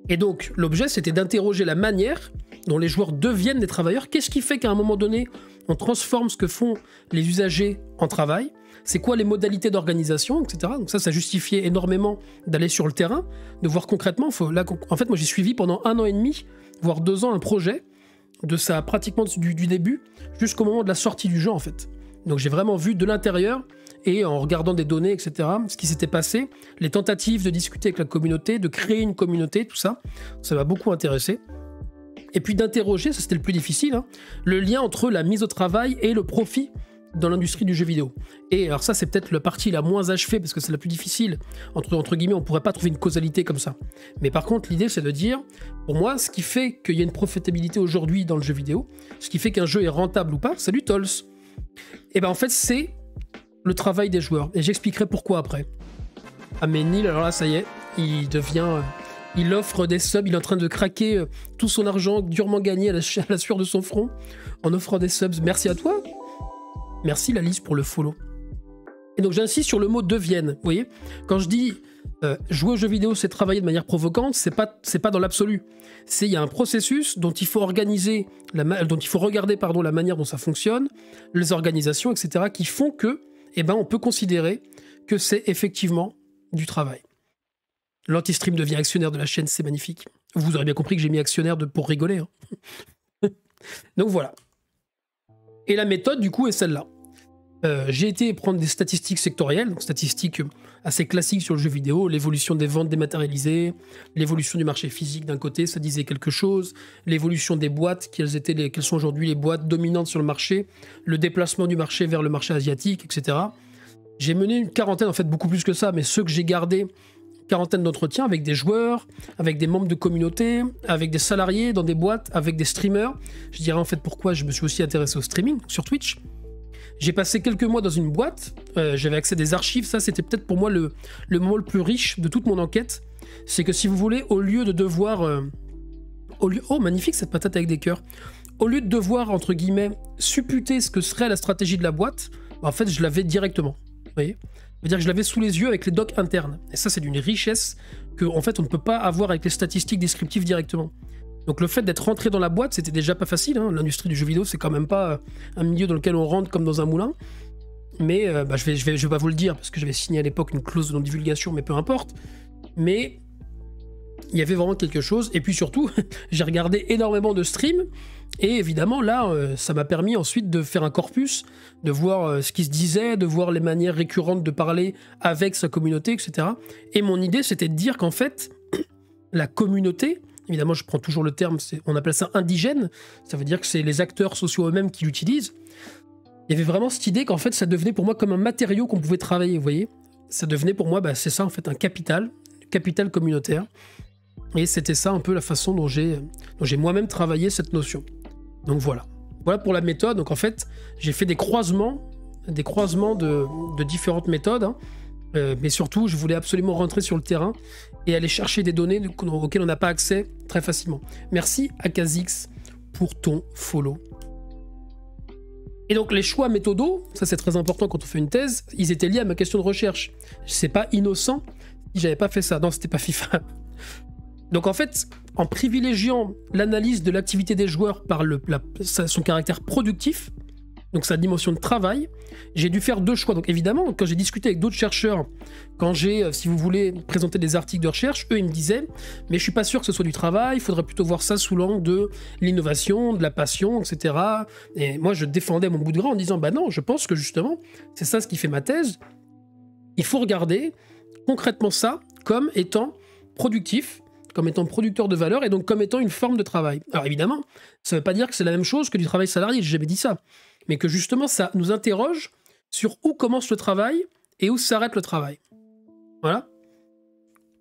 Et donc, l'objet, c'était d'interroger la manière dont les joueurs deviennent des travailleurs. Qu'est-ce qui fait qu'à un moment donné, on transforme ce que font les usagers en travail? C'est quoi les modalités d'organisation, etc. Donc ça justifiait énormément d'aller sur le terrain, de voir concrètement. En fait, moi, j'ai suivi pendant 1 an et demi, voire 2 ans, un projet de ça pratiquement du début jusqu'au moment de la sortie du jeu, en fait. Donc j'ai vraiment vu de l'intérieur et en regardant des données, etc., ce qui s'était passé, les tentatives de discuter avec la communauté, de créer une communauté, tout ça, ça m'a beaucoup intéressé. Et puis d'interroger, ça c'était le plus difficile, hein, le lien entre la mise au travail et le profit dans l'industrie du jeu vidéo. Et alors ça, c'est peut-être la partie la moins achevée, parce que c'est la plus difficile. Entre guillemets, on ne pourrait pas trouver une causalité comme ça. Mais par contre, l'idée, c'est de dire, pour moi, ce qui fait qu'il y a une profitabilité aujourd'hui dans le jeu vidéo, ce qui fait qu'un jeu est rentable ou pas, salut Tols. Et en fait, c'est le travail des joueurs. Et j'expliquerai pourquoi après. Ah mais Neil, alors là, ça y est, il offre des subs, il est en train de craquer tout son argent durement gagné à la sueur de son front, en offrant des subs. Merci à toi. Merci Lalice pour le follow. Et donc j'insiste sur le mot deviennent. Vous voyez, quand je dis jouer aux jeux vidéo, c'est travailler de manière provocante, c'est pas dans l'absolu. Il y a un processus dont il faut organiser, dont il faut regarder la manière dont ça fonctionne, les organisations, etc., qui font que, on peut considérer que c'est effectivement du travail. L'Antistream devient actionnaire de la chaîne, c'est magnifique. Vous aurez bien compris que j'ai mis actionnaire pour rigoler. Hein. Donc voilà. Et la méthode, du coup, est celle-là. J'ai été prendre des statistiques sectorielles, donc statistiques assez classiques sur le jeu vidéo, l'évolution des ventes dématérialisées, l'évolution du marché physique d'un côté, ça disait quelque chose, l'évolution des boîtes, quelles sont aujourd'hui les boîtes dominantes sur le marché, le déplacement du marché vers le marché asiatique, etc. J'ai mené une quarantaine, en fait beaucoup plus que ça, mais ceux que j'ai gardés, quarantaine d'entretiens avec des joueurs, avec des membres de communauté, avec des salariés dans des boîtes, avec des streamers. Je dirais en fait pourquoi je me suis aussi intéressé au streaming sur Twitch. J'ai passé quelques mois dans une boîte, j'avais accès à des archives, ça c'était peut-être pour moi le moment le plus riche de toute mon enquête. C'est que si vous voulez, au lieu de devoir... oh magnifique cette patate avec des cœurs. Au lieu de devoir, entre guillemets, supputer ce que serait la stratégie de la boîte, en fait je l'avais directement. Vous voyez ? C'est-à-dire que je l'avais sous les yeux avec les docs internes. Et ça, c'est d'une richesse que, en fait, on ne peut pas avoir avec les statistiques descriptives directement. Donc le fait d'être rentré dans la boîte, c'était déjà pas facile. Hein. L'industrie du jeu vidéo, c'est quand même pas un milieu dans lequel on rentre comme dans un moulin. Mais je vais pas vous le dire, parce que j'avais signé à l'époque une clause de non-divulgation, mais peu importe. Mais il y avait vraiment quelque chose. Et puis surtout, j'ai regardé énormément de streams. Et évidemment, là, ça m'a permis ensuite de faire un corpus, de voir ce qui se disait, de voir les manières récurrentes de parler avec sa communauté, etc. Et mon idée, c'était de dire qu'en fait, la communauté, évidemment, je prends toujours le terme, on appelle ça indigène, ça veut dire que c'est les acteurs sociaux eux-mêmes qui l'utilisent. Il y avait vraiment cette idée qu'en fait, ça devenait pour moi comme un matériau qu'on pouvait travailler, vous voyez. Ça devenait pour moi, c'est ça en fait, un capital communautaire. Et c'était ça un peu la façon dont j'ai moi-même travaillé cette notion. Donc voilà. Voilà pour la méthode. Donc en fait, j'ai fait des croisements de différentes méthodes. Hein. Mais surtout, je voulais absolument rentrer sur le terrain et aller chercher des données auxquelles on n'a pas accès très facilement. Merci à Kha'Zix pour ton follow. Et donc les choix méthodaux, ça c'est très important quand on fait une thèse, ils étaient liés à ma question de recherche. C'est pas innocent si j'avais pas fait ça. Non, c'était pas FIFA. Donc en fait, en privilégiant l'analyse de l'activité des joueurs par son caractère productif, donc sa dimension de travail, j'ai dû faire deux choix. Donc évidemment, quand j'ai discuté avec d'autres chercheurs, quand j'ai, si vous voulez, présenté des articles de recherche, eux ils me disaient « mais je suis pas sûr que ce soit du travail, il faudrait plutôt voir ça sous l'angle de l'innovation, de la passion, etc. » Et moi je défendais mon bout de gras en disant « bah non, je pense que justement, c'est ça ce qui fait ma thèse. Il faut regarder concrètement ça comme étant productif, comme étant producteur de valeur et donc comme étant une forme de travail. » Alors évidemment, ça ne veut pas dire que c'est la même chose que du travail salarié, j'ai jamais dit ça, mais que justement ça nous interroge sur où commence le travail et où s'arrête le travail. Voilà.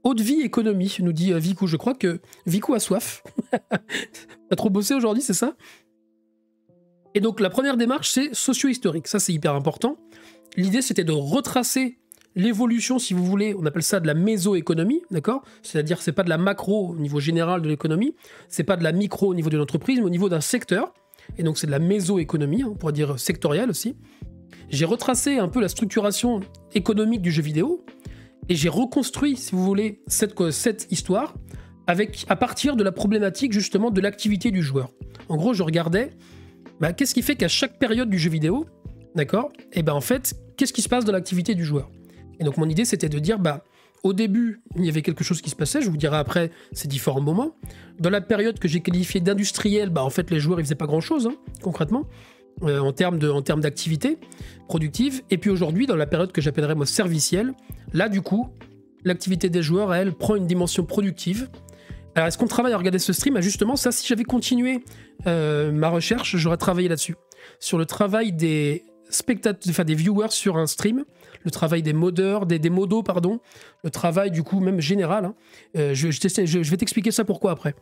Haute vie économie, nous dit Vicou. Je crois que Vicou a soif. T'as trop bossé aujourd'hui, c'est ça? Et donc la première démarche, c'est socio-historique. Ça, c'est hyper important. L'idée, c'était de retracer l'évolution, si vous voulez, on appelle ça de la mésoéconomie, d'accord? C'est-à-dire c'est pas de la macro au niveau général de l'économie, c'est pas de la micro au niveau de l'entreprise, mais au niveau d'un secteur. Et donc c'est de la mésoéconomie, on pourrait dire sectorielle aussi. J'ai retracé un peu la structuration économique du jeu vidéo, et j'ai reconstruit, si vous voulez, cette histoire à partir de la problématique justement de l'activité du joueur. En gros, je regardais, qu'est-ce qui fait qu'à chaque période du jeu vidéo, d'accord? Et en fait, qu'est-ce qui se passe dans l'activité du joueur? Et donc mon idée, c'était de dire, au début, il y avait quelque chose qui se passait, je vous dirai après ces différents moments. Dans la période que j'ai qualifiée d'industrielle, en fait, les joueurs, ils faisaient pas grand-chose, concrètement, en termes d'activité productive. Et puis aujourd'hui, dans la période que j'appellerais, moi, servicielle, là, du coup, l'activité des joueurs, elle, prend une dimension productive. Alors, est-ce qu'on travaille à regarder ce stream? Justement, ça, si j'avais continué ma recherche, j'aurais travaillé là-dessus. Sur le travail des spectateurs, enfin des viewers sur un stream, le travail des modeurs, des modos, pardon, le travail du coup même général. Je vais t'expliquer ça pourquoi après.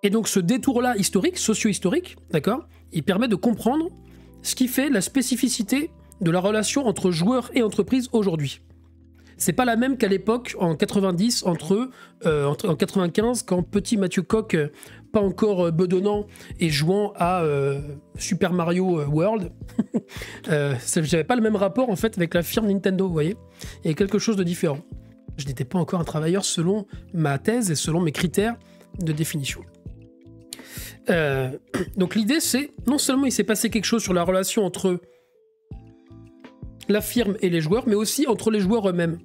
Et donc ce détour-là historique, socio-historique, d'accord, il permet de comprendre ce qui fait la spécificité de la relation entre joueurs et entreprise aujourd'hui. C'est pas la même qu'à l'époque, en 90, en 95, quand petit Mathieu Coq, pas encore bedonnant et jouant à Super Mario World, j'avais pas le même rapport en fait avec la firme Nintendo, vous voyez. Il y a quelque chose de différent. Je n'étais pas encore un travailleur selon ma thèse et selon mes critères de définition. Donc l'idée, c'est, non seulement il s'est passé quelque chose sur la relation entre la firme et les joueurs, mais aussi entre les joueurs eux-mêmes.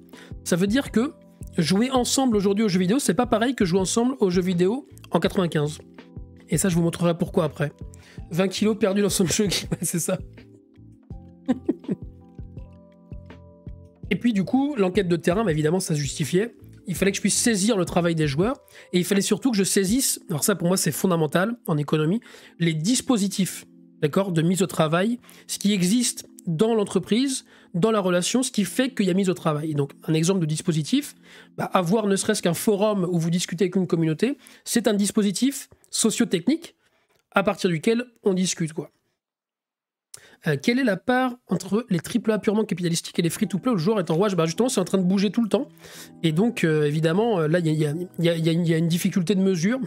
Ça veut dire que jouer ensemble aujourd'hui aux jeux vidéo, c'est pas pareil que jouer ensemble aux jeux vidéo en 95. Et ça, je vous montrerai pourquoi après. 20 kilos perdus dans son jeu, c'est ça. Et puis du coup, l'enquête de terrain, bah, évidemment, ça se justifiait. Il fallait que je puisse saisir le travail des joueurs, et il fallait surtout que je saisisse, alors ça pour moi c'est fondamental en économie, les dispositifs, d'accord, de mise au travail, ce qui existe dans l'entreprise, dans la relation, ce qui fait qu'il y a mise au travail. Et donc un exemple de dispositif, bah, avoir ne serait-ce qu'un forum où vous discutez avec une communauté, c'est un dispositif socio-technique à partir duquel on discute, quoi. Quelle est la part entre les AAA purement capitalistiques et les free-to-play où le joueur est en rouage? Bah justement, c'est en train de bouger tout le temps. Et donc, évidemment, là, il y a une difficulté de mesure.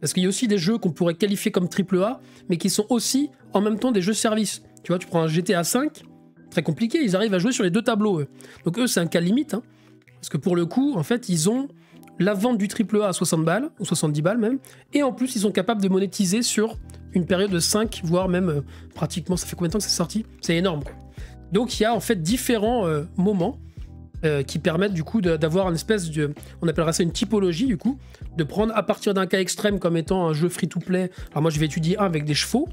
Parce qu'il y a aussi des jeux qu'on pourrait qualifier comme AAA, mais qui sont aussi, en même temps, des jeux services. Tu vois, tu prends un GTA V, très compliqué, ils arrivent à jouer sur les deux tableaux, eux. Donc eux, c'est un cas limite. Hein, parce que pour le coup, en fait, ils ont la vente du AAA à 60 balles, ou 70 balles même, et en plus, ils sont capables de monétiser sur une période de 5, voire même pratiquement, ça fait combien de temps que c'est sorti? C'est énorme, quoi. Donc il y a en fait différents moments qui permettent du coup d'avoir une espèce de, on appellera ça une typologie du coup, de prendre à partir d'un cas extrême comme étant un jeu free-to-play. Alors moi je vais étudier un avec des chevaux.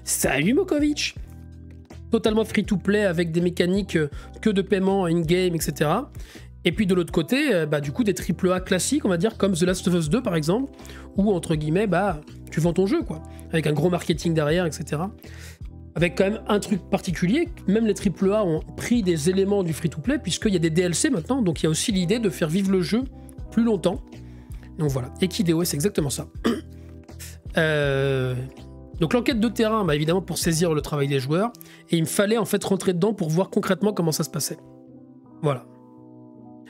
Salut Mokovic! Totalement free-to-play avec des mécaniques que de paiement in-game, etc. Et puis de l'autre côté, bah, du coup des AAA classiques, on va dire, comme The Last of Us 2 par exemple, où entre guillemets, bah, tu vends ton jeu, quoi, avec un gros marketing derrière, etc. Avec quand même un truc particulier, même les AAA ont pris des éléments du free-to-play, puisqu'il y a des DLC maintenant, donc il y a aussi l'idée de faire vivre le jeu plus longtemps. Donc voilà, Equideo, c'est exactement ça. Donc l'enquête de terrain, bah, évidemment pour saisir le travail des joueurs, et il me fallait en fait rentrer dedans pour voir concrètement comment ça se passait. Voilà.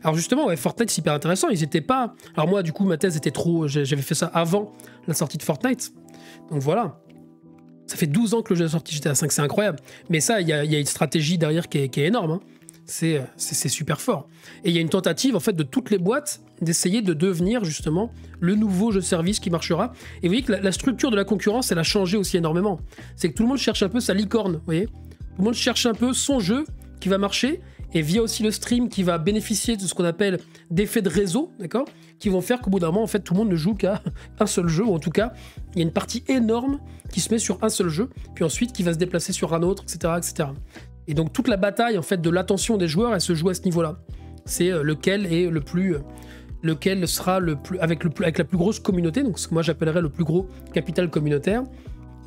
Alors justement, ouais, Fortnite c'est hyper intéressant, ils étaient pas... Alors moi du coup ma thèse était trop... J'avais fait ça avant la sortie de Fortnite, donc voilà. Ça fait 12 ans que le jeu est sorti GTA V, c'est incroyable. Mais ça, il y a une stratégie derrière qui est énorme, hein. C'est super fort. Et il y a une tentative en fait de toutes les boîtes d'essayer de devenir justement le nouveau jeu de service qui marchera. Et vous voyez que la structure de la concurrence, elle a changé aussi énormément. C'est que tout le monde cherche un peu sa licorne, vous voyez. Tout le monde cherche un peu son jeu qui va marcher, et via aussi le stream qui va bénéficier de ce qu'on appelle d'effets de réseau, d'accord, qui vont faire qu'au bout d'un moment, en fait, tout le monde ne joue qu'à un seul jeu, ou en tout cas, il y a une partie énorme qui se met sur un seul jeu, puis ensuite qui va se déplacer sur un autre, etc., etc. Et donc toute la bataille en fait de l'attention des joueurs, elle se joue à ce niveau-là. C'est lequel est le plus, lequel sera le plus avec la plus grosse communauté, donc ce que moi j'appellerais le plus gros capital communautaire.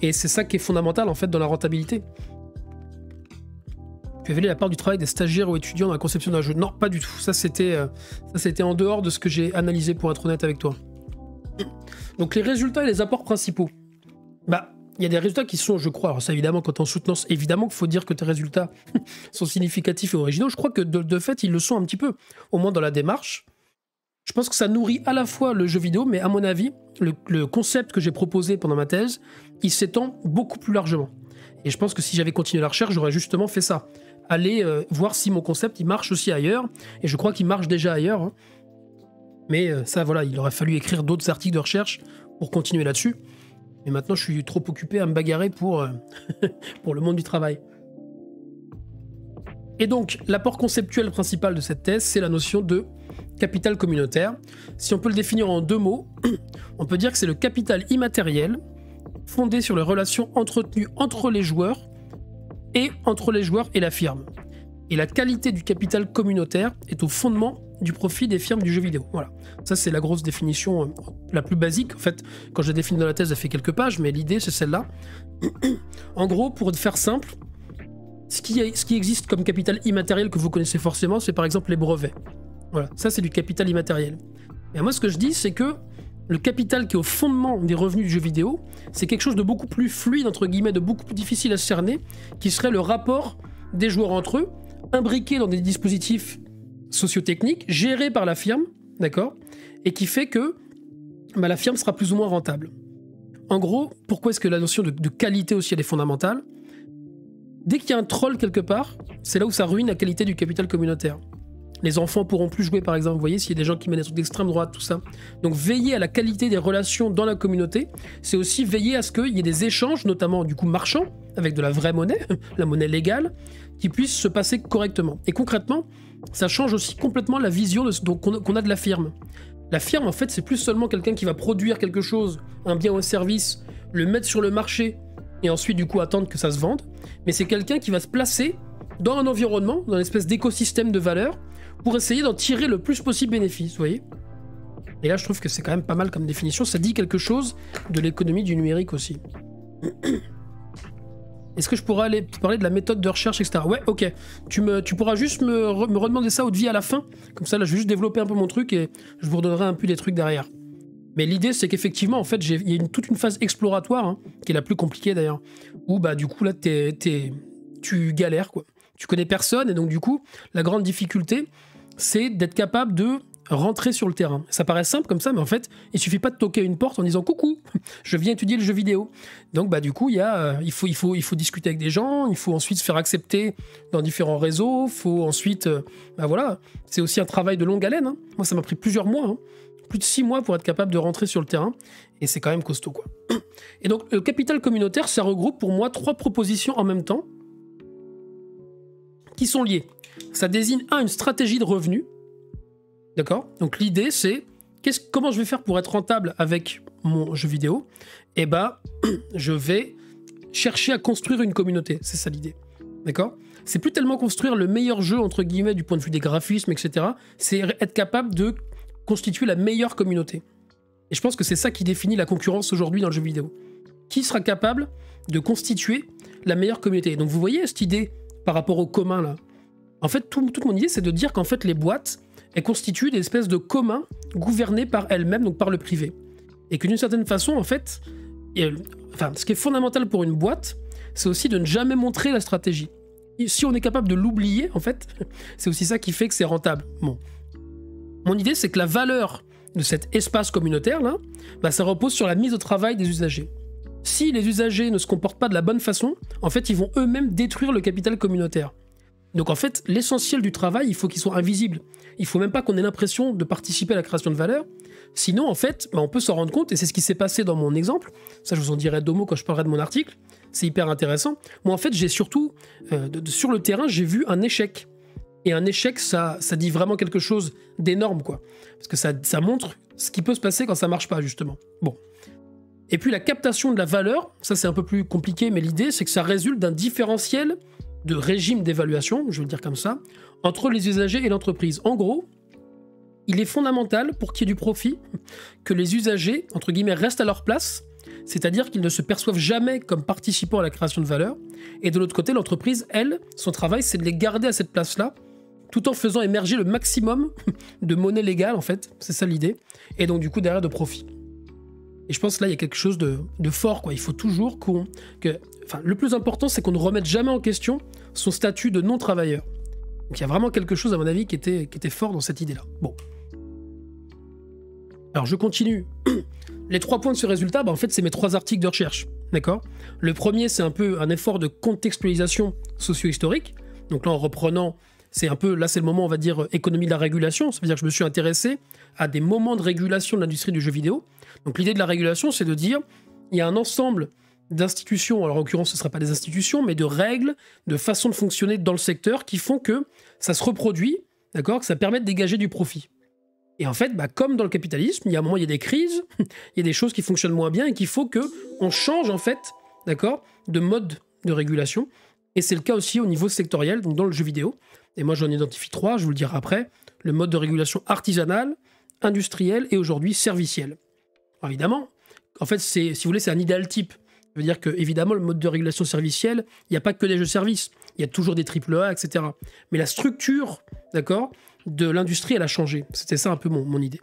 Et c'est ça qui est fondamental en fait dans la rentabilité. Tu as évalué la part du travail des stagiaires ou étudiants dans la conception d'un jeu? Non, pas du tout. Ça c'était en dehors de ce que j'ai analysé pour être honnête avec toi. Donc les résultats et les apports principaux. Bah, il y a des résultats qui sont, je crois, alors ça évidemment quand en soutenance, évidemment qu'il faut dire que tes résultats sont significatifs et originaux. Je crois que de fait ils le sont un petit peu, au moins dans la démarche. Je pense que ça nourrit à la fois le jeu vidéo, mais à mon avis, le concept que j'ai proposé pendant ma thèse, il s'étend beaucoup plus largement. Et je pense que si j'avais continué la recherche, j'aurais justement fait ça. Aller voir si mon concept il marche aussi ailleurs, et je crois qu'il marche déjà ailleurs, hein. Mais ça voilà, il aurait fallu écrire d'autres articles de recherche pour continuer là-dessus, mais maintenant je suis trop occupé à me bagarrer pour, pour le monde du travail. Et donc l'apport conceptuel principal de cette thèse, c'est la notion de capital communautaire. Si on peut le définir en deux mots, on peut dire que c'est le capital immatériel fondé sur les relations entretenues entre les joueurs et entre les joueurs et la firme. Et la qualité du capital communautaire est au fondement du profit des firmes du jeu vidéo. Voilà. Ça, c'est la grosse définition la plus basique. En fait, quand je l'ai définie dans la thèse, ça fait quelques pages, mais l'idée, c'est celle-là. En gros, pour faire simple, ce qui existe comme capital immatériel que vous connaissez forcément, c'est par exemple les brevets. Voilà. Ça, c'est du capital immatériel. Et moi, ce que je dis, c'est que le capital qui est au fondement des revenus du jeu vidéo, c'est quelque chose de beaucoup plus fluide, entre guillemets, de beaucoup plus difficile à cerner, qui serait le rapport des joueurs entre eux, imbriqués dans des dispositifs socio-techniques, gérés par la firme, d'accord, et qui fait que bah, la firme sera plus ou moins rentable. En gros, pourquoi est-ce que la notion de qualité aussi elle est fondamentale? Dès qu'il y a un troll quelque part, c'est là où ça ruine la qualité du capital communautaire. Les enfants pourront plus jouer, par exemple, vous voyez, s'il y a des gens qui mettent des trucs d'extrême droite, tout ça. Donc veiller à la qualité des relations dans la communauté, c'est aussi veiller à ce qu'il y ait des échanges, notamment du coup marchands, avec de la vraie monnaie, la monnaie légale, qui puissent se passer correctement. Et concrètement, ça change aussi complètement la vision qu'on a de la firme. La firme, en fait, c'est plus seulement quelqu'un qui va produire quelque chose, un bien ou un service, le mettre sur le marché, et ensuite, du coup, attendre que ça se vende, mais c'est quelqu'un qui va se placer dans un environnement, dans une espèce d'écosystème de valeurs, pour essayer d'en tirer le plus possible bénéfice, vous voyez. Et là, je trouve que c'est quand même pas mal comme définition. Ça dit quelque chose de l'économie du numérique aussi. Est-ce que je pourrais aller parler de la méthode de recherche, etc. Ouais, ok. Tu pourras juste me redemander ça, Haute-Vie, à la fin. Comme ça, là, je vais juste développer un peu mon truc et je vous redonnerai un peu des trucs derrière. Mais l'idée, c'est qu'effectivement, en fait, il y a toute une phase exploratoire, hein, qui est la plus compliquée d'ailleurs, où, bah, du coup, là, tu galères, quoi. Tu connais personne, et donc, du coup, la grande difficulté, c'est d'être capable de rentrer sur le terrain. Ça paraît simple comme ça, mais en fait, il suffit pas de toquer à une porte en disant coucou, je viens étudier le jeu vidéo. Donc bah du coup, il faut discuter avec des gens, il faut ensuite se faire accepter dans différents réseaux, faut ensuite, bah voilà, c'est aussi un travail de longue haleine. Hein. Moi, ça m'a pris plusieurs mois, hein, plus de 6 mois pour être capable de rentrer sur le terrain, et c'est quand même costaud, quoi. Et donc le capital communautaire, ça regroupe pour moi 3 propositions en même temps qui sont liées. Ça désigne une stratégie de revenu. D'accord? Donc l'idée, c'est comment je vais faire pour être rentable avec mon jeu vidéo? Eh ben, je vais chercher à construire une communauté. C'est ça l'idée. D'accord? C'est plus tellement construire le meilleur jeu, entre guillemets, du point de vue des graphismes, etc. C'est être capable de constituer la meilleure communauté. Et je pense que c'est ça qui définit la concurrence aujourd'hui dans le jeu vidéo. Qui sera capable de constituer la meilleure communauté? Donc vous voyez cette idée par rapport au commun, là? En fait, toute mon idée, c'est de dire qu'en fait, les boîtes, elles constituent des espèces de communs gouvernés par elles-mêmes, donc par le privé. Et que d'une certaine façon, en fait, ce qui est fondamental pour une boîte, c'est aussi de ne jamais montrer la stratégie. Et si on est capable de l'oublier, en fait, c'est aussi ça qui fait que c'est rentable. Bon. Mon idée, c'est que la valeur de cet espace communautaire, là, bah, ça repose sur la mise au travail des usagers. Si les usagers ne se comportent pas de la bonne façon, en fait, ils vont eux-mêmes détruire le capital communautaire. Donc en fait, l'essentiel du travail, il faut qu'il soit invisible. Il faut même pas qu'on ait l'impression de participer à la création de valeur. Sinon, en fait, bah, on peut s'en rendre compte, et c'est ce qui s'est passé dans mon exemple. Ça, je vous en dirai 2 mots quand je parlerai de mon article. C'est hyper intéressant. Moi, en fait, j'ai surtout, sur le terrain, j'ai vu un échec. Et un échec, ça dit vraiment quelque chose d'énorme, quoi. Parce que ça montre ce qui peut se passer quand ça marche pas, justement. Bon. Et puis la captation de la valeur, ça c'est un peu plus compliqué, mais l'idée, c'est que ça résulte d'un différentiel de régime d'évaluation, je vais le dire comme ça, entre les usagers et l'entreprise. En gros, il est fondamental, pour qu'il y ait du profit, que les usagers, entre guillemets, restent à leur place, c'est-à-dire qu'ils ne se perçoivent jamais comme participants à la création de valeur, et de l'autre côté, l'entreprise, elle, son travail, c'est de les garder à cette place-là, tout en faisant émerger le maximum de monnaie légale, en fait, c'est ça l'idée, et donc du coup, derrière, de profit. Et je pense que là, il y a quelque chose de fort, quoi. Il faut toujours le plus important, c'est qu'on ne remette jamais en question son statut de non-travailleur. Donc il y a vraiment quelque chose, à mon avis, qui était fort dans cette idée-là. Bon. Alors, je continue. Les 3 points de ce résultat, bah, en fait, c'est mes 3 articles de recherche. D'accord? Le premier, c'est un peu un effort de contextualisation socio-historique. Donc là, en reprenant, c'est le moment, on va dire, économie de la régulation. Ça veut dire que je me suis intéressé à des moments de régulation de l'industrie du jeu vidéo. Donc l'idée de la régulation, c'est de dire, il y a un ensemble d'institutions, alors en l'occurrence ce ne sera pas des institutions, mais de règles, de façons de fonctionner dans le secteur qui font que ça se reproduit, d'accord, que ça permet de dégager du profit. Et en fait, bah, comme dans le capitalisme, il y a un moment, il y a des crises, il y a des choses qui fonctionnent moins bien et qu'il faut qu'on change en fait, d'accord, de mode de régulation. Et c'est le cas aussi au niveau sectoriel, donc dans le jeu vidéo. Et moi j'en identifie 3, je vous le dirai après, le mode de régulation artisanal, industriel et aujourd'hui serviciel. Alors évidemment, en fait, si vous voulez, c'est un idéal type. Ça veut dire que, évidemment, le mode de régulation servicielle, il n'y a pas que des jeux-services. Il y a toujours des AAA, etc. Mais la structure, d'accord, de l'industrie, elle a changé. C'était ça un peu mon idée.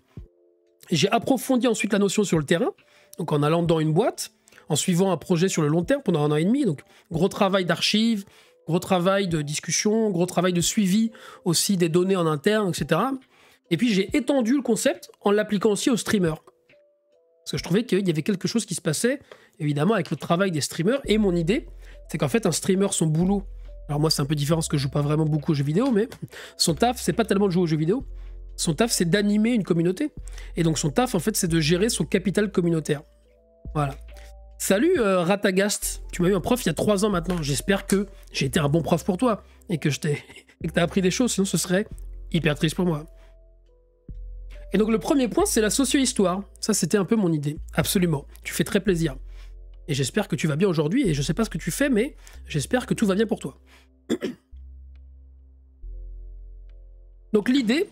Et j'ai approfondi ensuite la notion sur le terrain, donc en allant dans une boîte, en suivant un projet sur le long terme pendant 1 an et demi. Donc, gros travail d'archives, gros travail de discussion, gros travail de suivi aussi des données en interne, etc. Et puis, j'ai étendu le concept en l'appliquant aussi aux streamers. Parce que je trouvais qu'il y avait quelque chose qui se passait, évidemment, avec le travail des streamers. Et mon idée, c'est qu'en fait, un streamer, son boulot... Alors moi, c'est un peu différent parce que je joue pas vraiment beaucoup aux jeux vidéo, mais son taf, c'est pas tellement de jouer aux jeux vidéo. Son taf, c'est d'animer une communauté. Et donc, son taf, en fait, c'est de gérer son capital communautaire. Voilà. Salut, Ratagast. Tu m'as eu un prof il y a 3 ans maintenant. J'espère que j'ai été un bon prof pour toi et que t'as appris des choses, sinon ce serait hyper triste pour moi. Et donc le premier point, c'est la socio-histoire. Ça, c'était un peu mon idée. Absolument. Tu fais très plaisir. Et j'espère que tu vas bien aujourd'hui. Et je sais pas ce que tu fais, mais j'espère que tout va bien pour toi. Donc l'idée,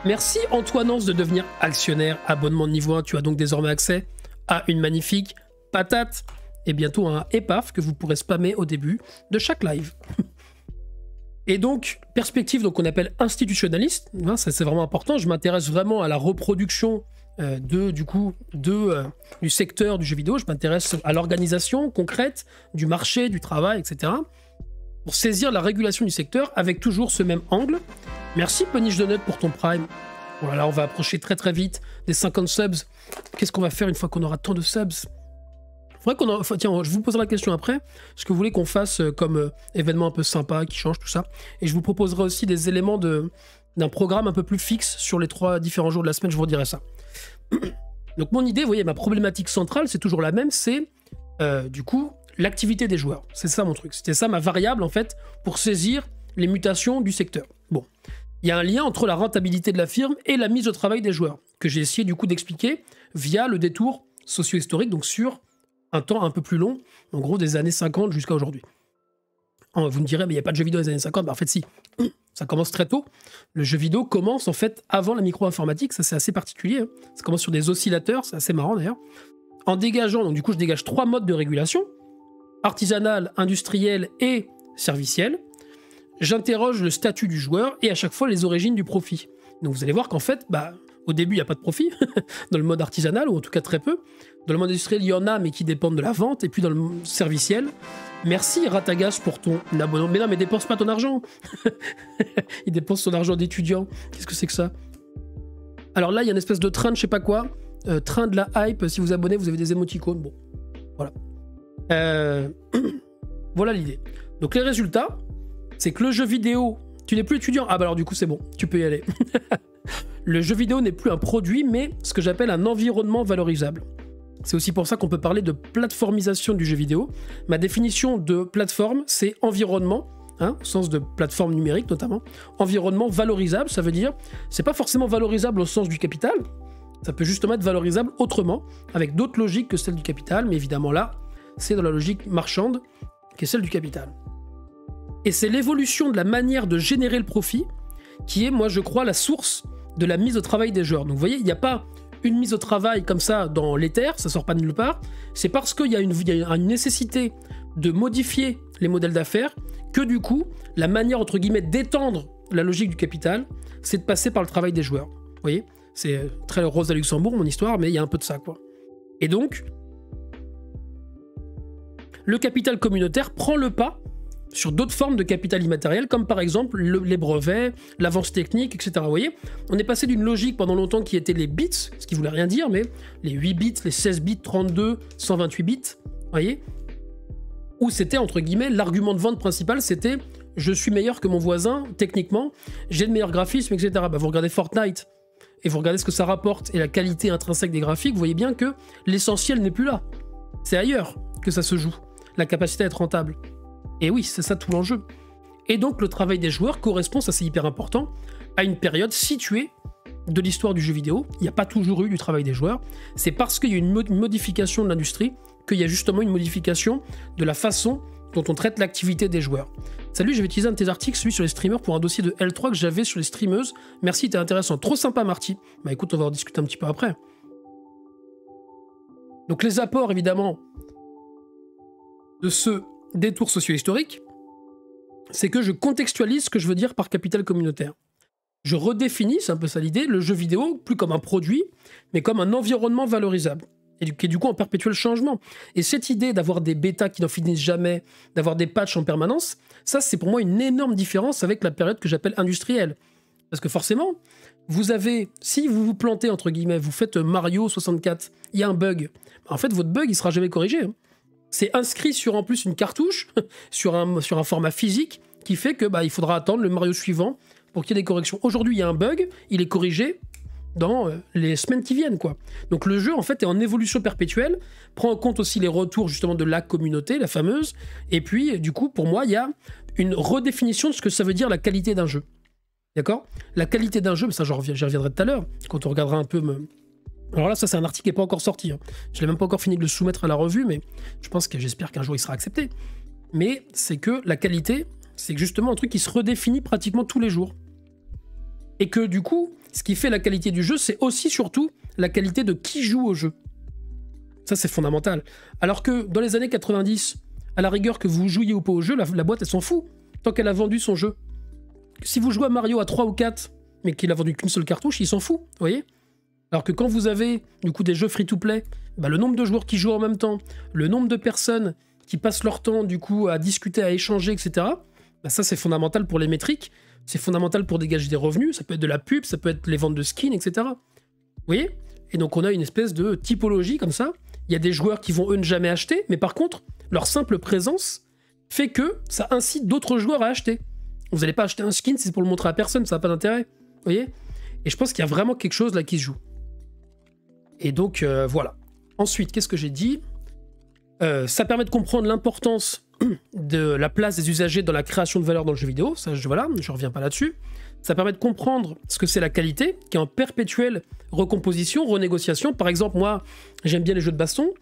merci Antoinance de devenir actionnaire, abonnement de niveau 1, tu as donc désormais accès à une magnifique patate et bientôt un épaf que vous pourrez spammer au début de chaque live. Et donc, perspective donc, qu'on appelle institutionnaliste, hein, ça c'est vraiment important, je m'intéresse vraiment à la reproduction du secteur du jeu vidéo, je m'intéresse à l'organisation concrète du marché, du travail, etc. Pour saisir la régulation du secteur avec toujours ce même angle. Merci Punish Donut pour ton prime. Bon là, on va approcher très très vite des 50 subs. Qu'est-ce qu'on va faire une fois qu'on aura tant de subs? Tiens, je vous poserai la question après. Ce que vous voulez qu'on fasse comme événement un peu sympa, qui change tout ça. Et je vous proposerai aussi des éléments d'un programme un peu plus fixe sur les 3 différents jours de la semaine. Je vous redirai ça. Donc mon idée, vous voyez, ma problématique centrale, c'est toujours la même. C'est du coup l'activité des joueurs. C'est ça mon truc. C'était ça ma variable en fait pour saisir les mutations du secteur. Bon, il y a un lien entre la rentabilité de la firme et la mise au travail des joueurs que j'ai essayé du coup d'expliquer via le détour socio-historique, donc sur un temps un peu plus long, en gros des années 50 jusqu'à aujourd'hui. Vous me direz, mais il n'y a pas de jeu vidéo dans les années 50. Bah, en fait, si. Ça commence très tôt. Le jeu vidéo commence en fait avant la micro-informatique. Ça, c'est assez particulier. Hein. Ça commence sur des oscillateurs. C'est assez marrant d'ailleurs. En dégageant, donc du coup, je dégage 3 modes de régulation. Artisanal, industriel et serviciel. J'interroge le statut du joueur et à chaque fois les origines du profit. Donc vous allez voir qu'en fait, au début, il n'y a pas de profit dans le mode artisanal, ou en tout cas très peu. Dans le mode industriel, il y en a, mais qui dépendent de la vente. Et puis dans le serviciel, merci Ratagas pour ton abonnement. Mais non, mais dépense pas ton argent. Il dépense son argent d'étudiant. Qu'est-ce que c'est que ça? Alors là, il y a une espèce de train de je sais pas quoi. Train de la hype. Si vous abonnez, vous avez des émoticônes. Bon, voilà. Voilà l'idée. Donc les résultats, c'est que le jeu vidéo... Tu n'es plus étudiant? Ah bah alors du coup, c'est bon. Tu peux y aller. Le jeu vidéo n'est plus un produit, mais ce que j'appelle un environnement valorisable. C'est aussi pour ça qu'on peut parler de plateformisation du jeu vidéo. Ma définition de plateforme, c'est environnement, au sens de plateforme numérique notamment. Environnement valorisable, ça veut dire, c'est pas forcément valorisable au sens du capital, ça peut justement être valorisable autrement, avec d'autres logiques que celle du capital, mais évidemment là, c'est dans la logique marchande, qui est celle du capital. Et c'est l'évolution de la manière de générer le profit qui est, moi je crois, la source de la mise au travail des joueurs. Donc vous voyez, il n'y a pas une mise au travail comme ça dans l'éther, ça sort pas de nulle part. C'est parce qu'il y a une nécessité de modifier les modèles d'affaires que du coup, la manière entre guillemets d'étendre la logique du capital, c'est de passer par le travail des joueurs. Vous voyez, c'est très Rose à Luxembourg mon histoire, mais il y a un peu de ça quoi. Et donc, le capital communautaire prend le pas sur d'autres formes de capital immatériel, comme par exemple les brevets, l'avance technique, etc. Vous voyez, on est passé d'une logique pendant longtemps qui était les bits, ce qui voulait rien dire, mais les 8 bits, les 16 bits, 32, 128 bits, vous voyez, où c'était, entre guillemets, l'argument de vente principal, c'était « je suis meilleur que mon voisin, techniquement, j'ai de meilleurs graphismes, etc. » Vous regardez Fortnite, et vous regardez ce que ça rapporte, et la qualité intrinsèque des graphiques, vous voyez bien que l'essentiel n'est plus là. C'est ailleurs que ça se joue, la capacité à être rentable. Et oui, c'est ça tout l'enjeu. Et donc le travail des joueurs correspond, ça c'est hyper important, à une période située de l'histoire du jeu vidéo. Il n'y a pas toujours eu du travail des joueurs. C'est parce qu'il y a une modification de l'industrie qu'il y a justement une modification de la façon dont on traite l'activité des joueurs. Salut, je vais utiliser un de tes articles, celui sur les streamers, pour un dossier de L3 que j'avais sur les streameuses. Merci, t'es intéressant. Trop sympa, Marty. Bah écoute, on va en discuter un petit peu après. Donc les apports, évidemment, de ce détour socio-historique, c'est que je contextualise ce que je veux dire par capital communautaire. Je redéfinis, c'est un peu ça l'idée, le jeu vidéo, plus comme un produit, mais comme un environnement valorisable, et qui est du coup en perpétuel changement. Et cette idée d'avoir des bêtas qui n'en finissent jamais, d'avoir des patchs en permanence, ça c'est pour moi une énorme différence avec la période que j'appelle industrielle. Parce que forcément, vous avez, si vous vous plantez, entre guillemets, vous faites Mario 64, il y a un bug, en fait votre bug il sera jamais corrigé. C'est inscrit sur en plus une cartouche, sur un format physique, qui fait que il faudra attendre le Mario suivant pour qu'il y ait des corrections. Aujourd'hui, il y a un bug, il est corrigé dans les semaines qui viennent, quoi. Donc le jeu, en fait, est en évolution perpétuelle, prend en compte aussi les retours, justement, de la communauté, la fameuse, et puis, du coup, pour moi, il y a une redéfinition de ce que ça veut dire la qualité d'un jeu. D'accord? La qualité d'un jeu, mais ça, j'y reviendrai tout à l'heure, quand on regardera un peu... Alors là, ça c'est un article qui n'est pas encore sorti. Hein. Je l'ai même pas encore fini de le soumettre à la revue, mais j'espère qu'un jour il sera accepté. Mais c'est que la qualité, c'est justement un truc qui se redéfinit pratiquement tous les jours. Et que du coup, ce qui fait la qualité du jeu, c'est aussi surtout la qualité de qui joue au jeu. Ça, c'est fondamental. Alors que dans les années 90, à la rigueur que vous jouiez ou pas au jeu, la boîte, elle s'en fout, tant qu'elle a vendu son jeu. Si vous jouez à Mario à 3 ou 4, mais qu'il a vendu qu'une seule cartouche, il s'en fout, vous voyez. Alors que quand vous avez du coup des jeux free-to-play, bah, le nombre de joueurs qui jouent en même temps, le nombre de personnes qui passent leur temps du coup à discuter, à échanger, etc., bah, ça c'est fondamental pour les métriques, c'est fondamental pour dégager des revenus, ça peut être de la pub, ça peut être les ventes de skins, etc. Vous voyez. Et donc on a une espèce de typologie comme ça. Il y a des joueurs qui vont eux ne jamais acheter, mais par contre, leur simple présence fait que ça incite d'autres joueurs à acheter. Vous n'allez pas acheter un skin si c'est pour le montrer à personne, ça n'a pas d'intérêt. Vous voyez. Et je pense qu'il y a vraiment quelque chose là qui se joue. Et donc voilà. Ensuite, qu'est-ce que j'ai dit ? Ça permet de comprendre l'importance de la place des usagers dans la création de valeur dans le jeu vidéo. Ça, je reviens pas là-dessus. Ça permet de comprendre ce que c'est la qualité, qui est en perpétuelle recomposition, renégociation. Par exemple, moi, j'aime bien les jeux de baston.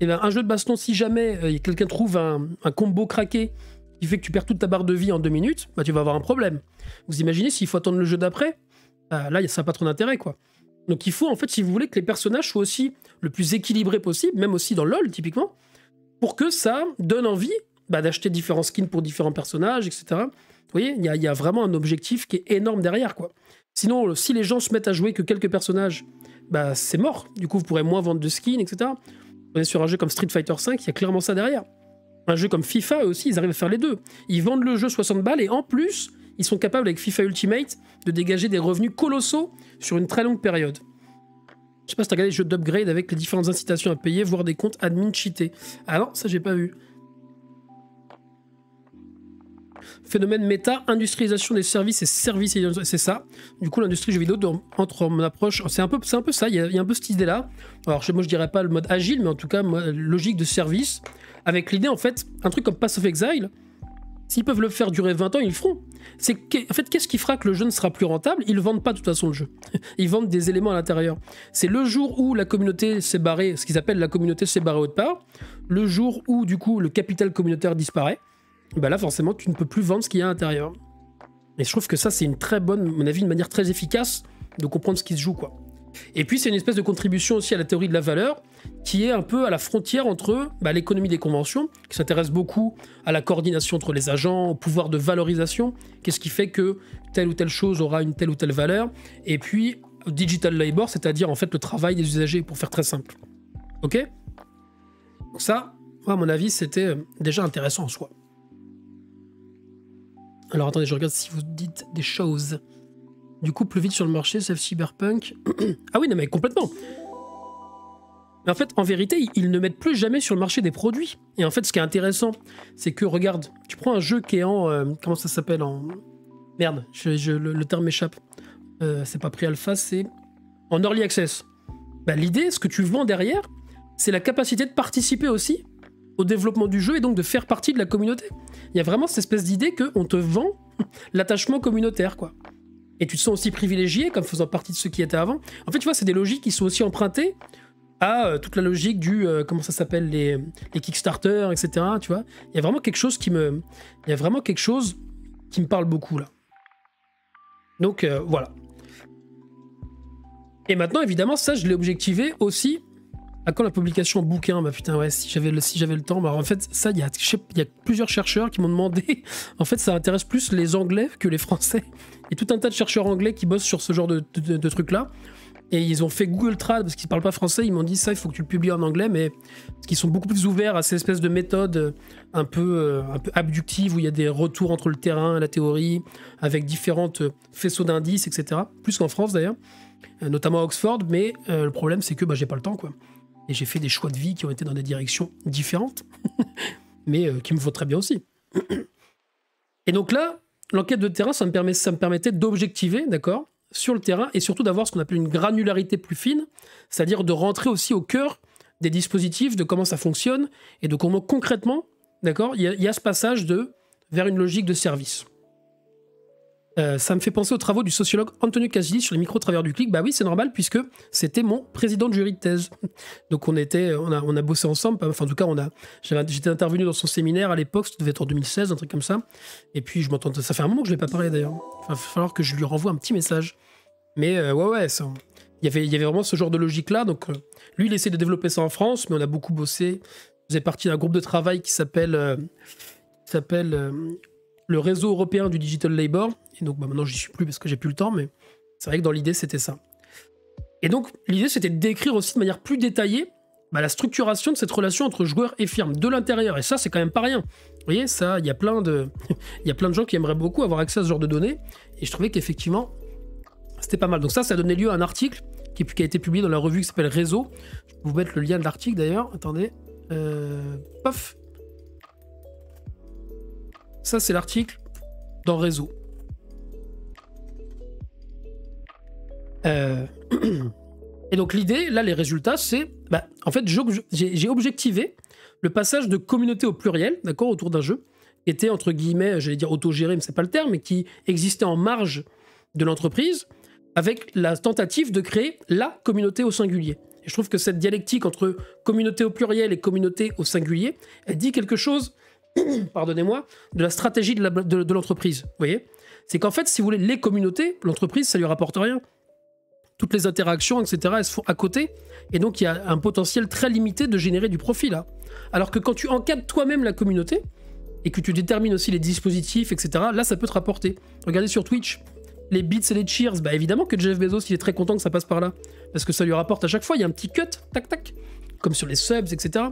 Et bien, un jeu de baston, si jamais quelqu'un trouve un combo craqué qui fait que tu perds toute ta barre de vie en 2 minutes, bah, tu vas avoir un problème. Vous imaginez s'il faut attendre le jeu d'après, là, ça n'a pas trop d'intérêt, quoi. Donc il faut, en fait, si vous voulez, que les personnages soient aussi le plus équilibrés possible, même aussi dans LoL, typiquement, pour que ça donne envie d'acheter différents skins pour différents personnages, etc. Vous voyez, il y a vraiment un objectif qui est énorme derrière, quoi. Sinon, si les gens se mettent à jouer que quelques personnages, bah c'est mort. Du coup, vous pourrez moins vendre de skins, etc. On est sur un jeu comme Street Fighter V, il y a clairement ça derrière. Un jeu comme FIFA, eux aussi, ils arrivent à faire les deux. Ils vendent le jeu 60 balles et en plus, ils sont capables, avec FIFA Ultimate, de dégager des revenus colossaux sur une très longue période. Je sais pas si t'as regardé les jeux d'upgrade avec les différentes incitations à payer, voire des comptes admin cheatés. Ah non, ça j'ai pas vu. Phénomène méta, industrialisation des services et services, c'est ça. Du coup, l'industrie jeux vidéo entre en approche, c'est un peu ça, il y a un peu cette idée-là. Alors, moi je dirais pas le mode agile, mais en tout cas, logique de service, avec l'idée, en fait, un truc comme Path of Exile, s'ils peuvent le faire durer 20 ans, ils le feront. En fait, qu'est-ce qui fera que le jeu ne sera plus rentable ? Ils ne vendent pas de toute façon le jeu. Ils vendent des éléments à l'intérieur. C'est le jour où la communauté s'est barrée, ce qu'ils appellent la communauté s'est barrée autre part, le jour où, du coup, le capital communautaire disparaît, bah là, forcément, tu ne peux plus vendre ce qu'il y a à l'intérieur. Et je trouve que ça, c'est une très bonne, à mon avis, une manière très efficace de comprendre ce qui se joue, quoi. Et puis, c'est une espèce de contribution aussi à la théorie de la valeur, qui est un peu à la frontière entre l'économie des conventions, qui s'intéresse beaucoup à la coordination entre les agents, au pouvoir de valorisation, qu'est-ce qui fait que telle ou telle chose aura une telle ou telle valeur, et puis digital labor, c'est-à-dire en fait le travail des usagers, pour faire très simple. Ok ? Donc ça, à mon avis, c'était déjà intéressant en soi. Alors attendez, je regarde si vous dites des choses. Du coup, plus vite sur le marché, sauf Cyberpunk. Ah oui, non mais complètement. Mais en fait, en vérité, ils ne mettent plus jamais sur le marché des produits. Et en fait, ce qui est intéressant, c'est que, regarde, tu prends un jeu qui est en... comment ça s'appelle en... Merde, le terme m'échappe. C'est pas pré-alpha, c'est en early access. L'idée, ce que tu vends derrière, c'est la capacité de participer aussi au développement du jeu et donc de faire partie de la communauté. Il y a vraiment cette espèce d'idée qu'on te vend l'attachement communautaire, quoi. Et tu te sens aussi privilégié comme faisant partie de ceux qui étaient avant. En fait, tu vois, c'est des logiques qui sont aussi empruntées à toute la logique du... comment ça s'appelle, les Kickstarter, etc. Tu vois, il y a vraiment quelque chose qui me parle beaucoup, là. Donc, voilà. Et maintenant, évidemment, ça, je l'ai objectivé aussi à quand la publication en bouquin. Bah putain, ouais, si j'avais le temps. Bah, en fait, ça, il y a plusieurs chercheurs qui m'ont demandé... En fait, ça intéresse plus les Anglais que les Français. Il y a tout un tas de chercheurs anglais qui bossent sur ce genre de trucs-là. Et ils ont fait Google Trad, parce qu'ils parlent pas français, ils m'ont dit ça, il faut que tu le publies en anglais, mais parce qu'ils sont beaucoup plus ouverts à ces espèces de méthodes un peu abductives, où il y a des retours entre le terrain et la théorie, avec différentes faisceaux d'indices, etc. Plus qu'en France d'ailleurs, notamment à Oxford, mais le problème c'est que j'ai pas le temps, quoi. Et j'ai fait des choix de vie qui ont été dans des directions différentes, mais qui me vont très bien aussi. Et donc là, l'enquête de terrain, ça me permettait d'objectiver, d'accord, sur le terrain, et surtout d'avoir ce qu'on appelle une granularité plus fine, c'est-à-dire de rentrer aussi au cœur des dispositifs, de comment ça fonctionne, et de comment concrètement, d'accord, il y a ce passage vers une logique de service. Ça me fait penser aux travaux du sociologue Antonio Casilli sur les micros travers du clic. Bah oui, c'est normal, puisque c'était mon président de jury de thèse. Donc on a bossé ensemble. Enfin, en tout cas, j'étais intervenu dans son séminaire à l'époque, ça devait être en 2016, un truc comme ça. Et puis je m'entendais. Ça fait un moment que je ne l'ai pas parlé d'ailleurs. Enfin, il va falloir que je lui renvoie un petit message. Mais ouais, il y avait vraiment ce genre de logique-là. Donc lui, il essaie de développer ça en France, mais on a beaucoup bossé. Je faisais partie d'un groupe de travail qui s'appelle le réseau européen du digital labor. Et donc maintenant, j'y suis plus parce que j'ai plus le temps, mais c'est vrai que dans l'idée, c'était ça. Et donc, l'idée, c'était de décrire aussi de manière plus détaillée la structuration de cette relation entre joueurs et firme de l'intérieur. Et ça, c'est quand même pas rien. Vous voyez, ça, il y a plein de gens qui aimeraient beaucoup avoir accès à ce genre de données. Et je trouvais qu'effectivement, c'était pas mal. Donc ça a donné lieu à un article qui a été publié dans la revue qui s'appelle Réseau. Je vais vous mettre le lien de l'article d'ailleurs. Attendez. Pof. Ça, c'est l'article dans Réseau. Et donc l'idée, là, les résultats, c'est... en fait, j'ai objectivé le passage de communauté au pluriel, d'accord, autour d'un jeu, qui était, entre guillemets, j'allais dire autogéré, mais c'est pas le terme, mais qui existait en marge de l'entreprise, avec la tentative de créer la communauté au singulier. Et je trouve que cette dialectique entre communauté au pluriel et communauté au singulier, elle dit quelque chose, pardonnez-moi, de la stratégie de l'entreprise. Vous voyez ? C'est qu'en fait, si vous voulez, les communautés, l'entreprise, ça lui rapporte rien. Toutes les interactions, etc., elles se font à côté. Et donc, il y a un potentiel très limité de générer du profit, là. Alors que quand tu encadres toi-même la communauté, et que tu détermines aussi les dispositifs, etc., là, ça peut te rapporter. Regardez sur Twitch, les bits et les cheers, évidemment que Jeff Bezos, il est très content que ça passe par là. Parce que ça lui rapporte à chaque fois, il y a un petit cut, tac, tac, comme sur les subs, etc.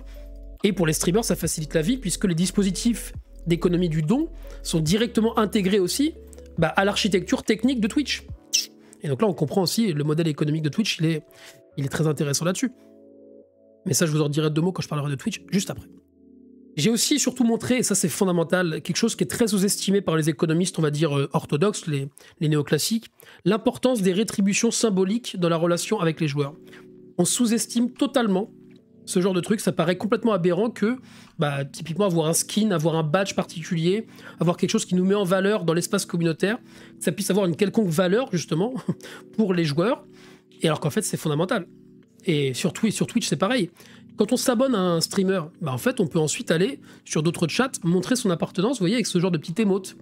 Et pour les streamers, ça facilite la vie, puisque les dispositifs d'économie du don sont directement intégrés aussi à l'architecture technique de Twitch. Et donc là, on comprend aussi le modèle économique de Twitch, il est très intéressant là-dessus. Mais ça, je vous en dirai 2 mots quand je parlerai de Twitch, juste après. J'ai aussi surtout montré, et ça c'est fondamental, quelque chose qui est très sous-estimé par les économistes, on va dire orthodoxes, les néoclassiques, l'importance des rétributions symboliques dans la relation avec les joueurs. On sous-estime totalement ce genre de truc, ça paraît complètement aberrant que, typiquement, avoir un skin, avoir un badge particulier, avoir quelque chose qui nous met en valeur dans l'espace communautaire, que ça puisse avoir une quelconque valeur, justement, pour les joueurs, et alors qu'en fait, c'est fondamental. Et sur Twitch, c'est pareil. Quand on s'abonne à un streamer, en fait, on peut ensuite aller sur d'autres chats, montrer son appartenance, vous voyez, avec ce genre de petite émote.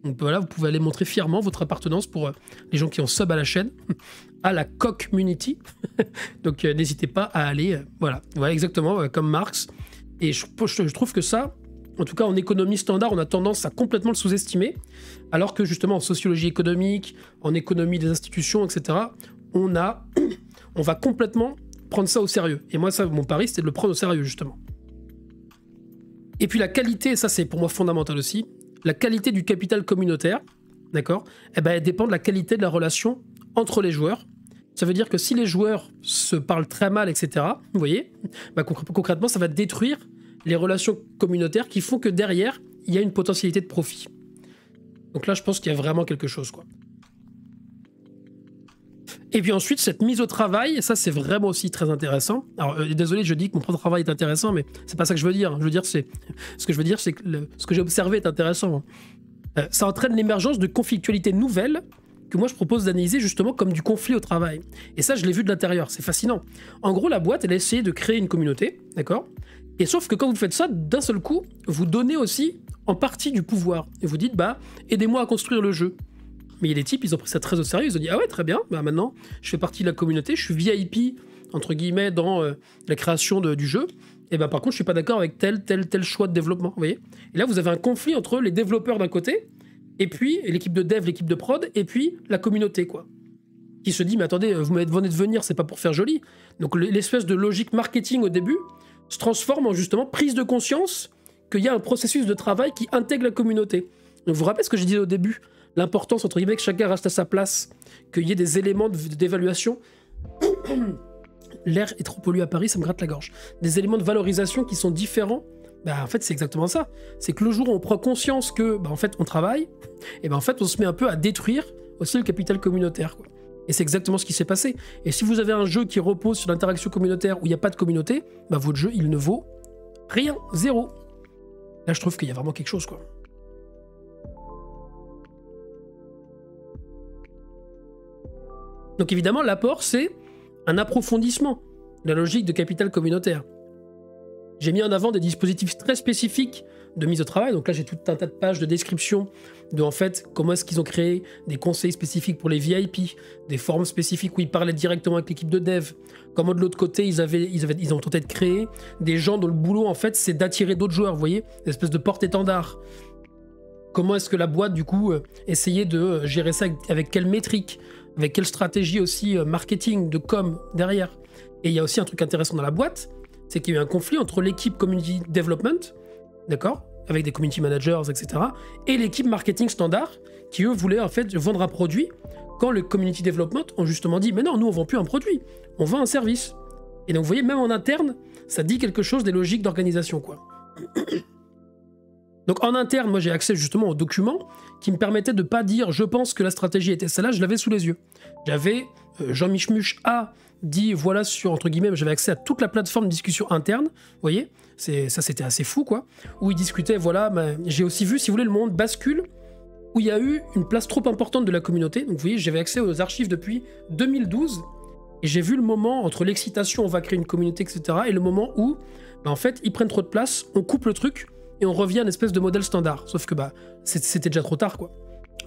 Donc voilà, vous pouvez aller montrer fièrement votre appartenance pour les gens qui ont sub à la chaîne, à la community. Donc n'hésitez pas à aller, voilà exactement, comme Marx. Et je trouve que ça, en tout cas en économie standard, on a tendance à complètement le sous-estimer, alors que justement en sociologie économique, en économie des institutions, etc., on va complètement prendre ça au sérieux. Et moi, ça, mon pari, c'était de le prendre au sérieux, justement. Et puis la qualité, ça c'est pour moi fondamental aussi, la qualité du capital communautaire, d'accord, elle dépend de la qualité de la relation entre les joueurs. Ça veut dire que si les joueurs se parlent très mal, etc., vous voyez, concrètement, ça va détruire les relations communautaires qui font que derrière, il y a une potentialité de profit. Donc là, je pense qu'il y a vraiment quelque chose, quoi. Et puis ensuite, cette mise au travail, ça c'est vraiment aussi très intéressant. Alors désolé, je dis que mon propre travail est intéressant, mais c'est pas ça que je veux dire. Ce que je veux dire, c'est que ce que j'ai observé est intéressant. Ça entraîne l'émergence de conflictualités nouvelles que moi je propose d'analyser justement comme du conflit au travail. Et ça, je l'ai vu de l'intérieur, c'est fascinant. En gros, la boîte, elle a essayé de créer une communauté, d'accord ? Et sauf que quand vous faites ça, d'un seul coup, vous donnez aussi en partie du pouvoir. Et vous dites, aidez-moi à construire le jeu. Mais il y a des types, ils ont pris ça très au sérieux, ils ont dit « Ah ouais, très bien, maintenant, je fais partie de la communauté, je suis VIP, entre guillemets, dans la création du jeu, et par contre, je suis pas d'accord avec tel choix de développement, vous voyez ?» Et là, vous avez un conflit entre les développeurs d'un côté, et puis l'équipe de dev, l'équipe de prod, et puis la communauté, quoi. Qui se dit « Mais attendez, vous m'avez demandé de venir, c'est pas pour faire joli. » Donc l'espèce de logique marketing au début se transforme en justement prise de conscience qu'il y a un processus de travail qui intègre la communauté. Donc vous vous rappelez ce que je disais au début ? L'importance, entre guillemets, que chacun reste à sa place, qu'il y ait des éléments d'évaluation. L'air est trop pollué à Paris, ça me gratte la gorge. Des éléments de valorisation qui sont différents. En fait, c'est exactement ça. C'est que le jour où on prend conscience que, en fait, on travaille, et en fait, on se met un peu à détruire aussi le capital communautaire, quoi. Et c'est exactement ce qui s'est passé. Et si vous avez un jeu qui repose sur l'interaction communautaire où il n'y a pas de communauté, votre jeu, il ne vaut rien, zéro. Là, je trouve qu'il y a vraiment quelque chose, quoi. Donc évidemment, l'apport, c'est un approfondissement de la logique de capital communautaire. J'ai mis en avant des dispositifs très spécifiques de mise au travail. Donc là, j'ai tout un tas de pages de description de, en fait, comment est-ce qu'ils ont créé des conseils spécifiques pour les VIP, des forums spécifiques où ils parlaient directement avec l'équipe de dev. Comment de l'autre côté, ils ont tenté de créer des gens dont le boulot, en fait, c'est d'attirer d'autres joueurs, vous voyez, une espèce de porte-étendard. Comment est-ce que la boîte, du coup, essayait de gérer ça avec quelle métrique, avec quelle stratégie aussi marketing, de com derrière. Et il y a aussi un truc intéressant dans la boîte, c'est qu'il y a eu un conflit entre l'équipe community development, d'accord, avec des community managers, etc., et l'équipe marketing standard, qui eux voulaient en fait vendre un produit, quand le community development ont justement dit, mais non, nous on vend plus un produit, on vend un service. Et donc vous voyez, même en interne, ça dit quelque chose des logiques d'organisation, quoi. Donc en interne, moi j'ai accès justement aux documents qui me permettaient de pas dire je pense que la stratégie était celle-là, je l'avais sous les yeux. J'avais Jean Michmuch a dit voilà sur entre guillemets, j'avais accès à toute la plateforme de discussion interne, vous voyez, ça c'était assez fou quoi, où ils discutaient voilà, j'ai aussi vu si vous voulez le monde bascule où il y a eu une place trop importante de la communauté. Donc vous voyez, j'avais accès aux archives depuis 2012 et j'ai vu le moment entre l'excitation on va créer une communauté etc. et le moment où en fait ils prennent trop de place, on coupe le truc et on revient à une espèce de modèle standard. Sauf que c'était déjà trop tard, quoi.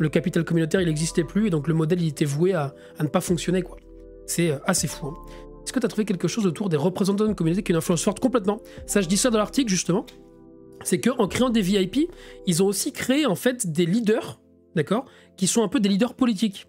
Le capital communautaire, il n'existait plus, et donc le modèle, il était voué à ne pas fonctionner, quoi. C'est assez fou. Hein. Est-ce que tu as trouvé quelque chose autour des représentants d'une communauté qui a une influence forte complètement? Ça, je dis ça dans l'article, justement. C'est qu'en créant des VIP, ils ont aussi créé, en fait, des leaders, d'accord, qui sont un peu des leaders politiques.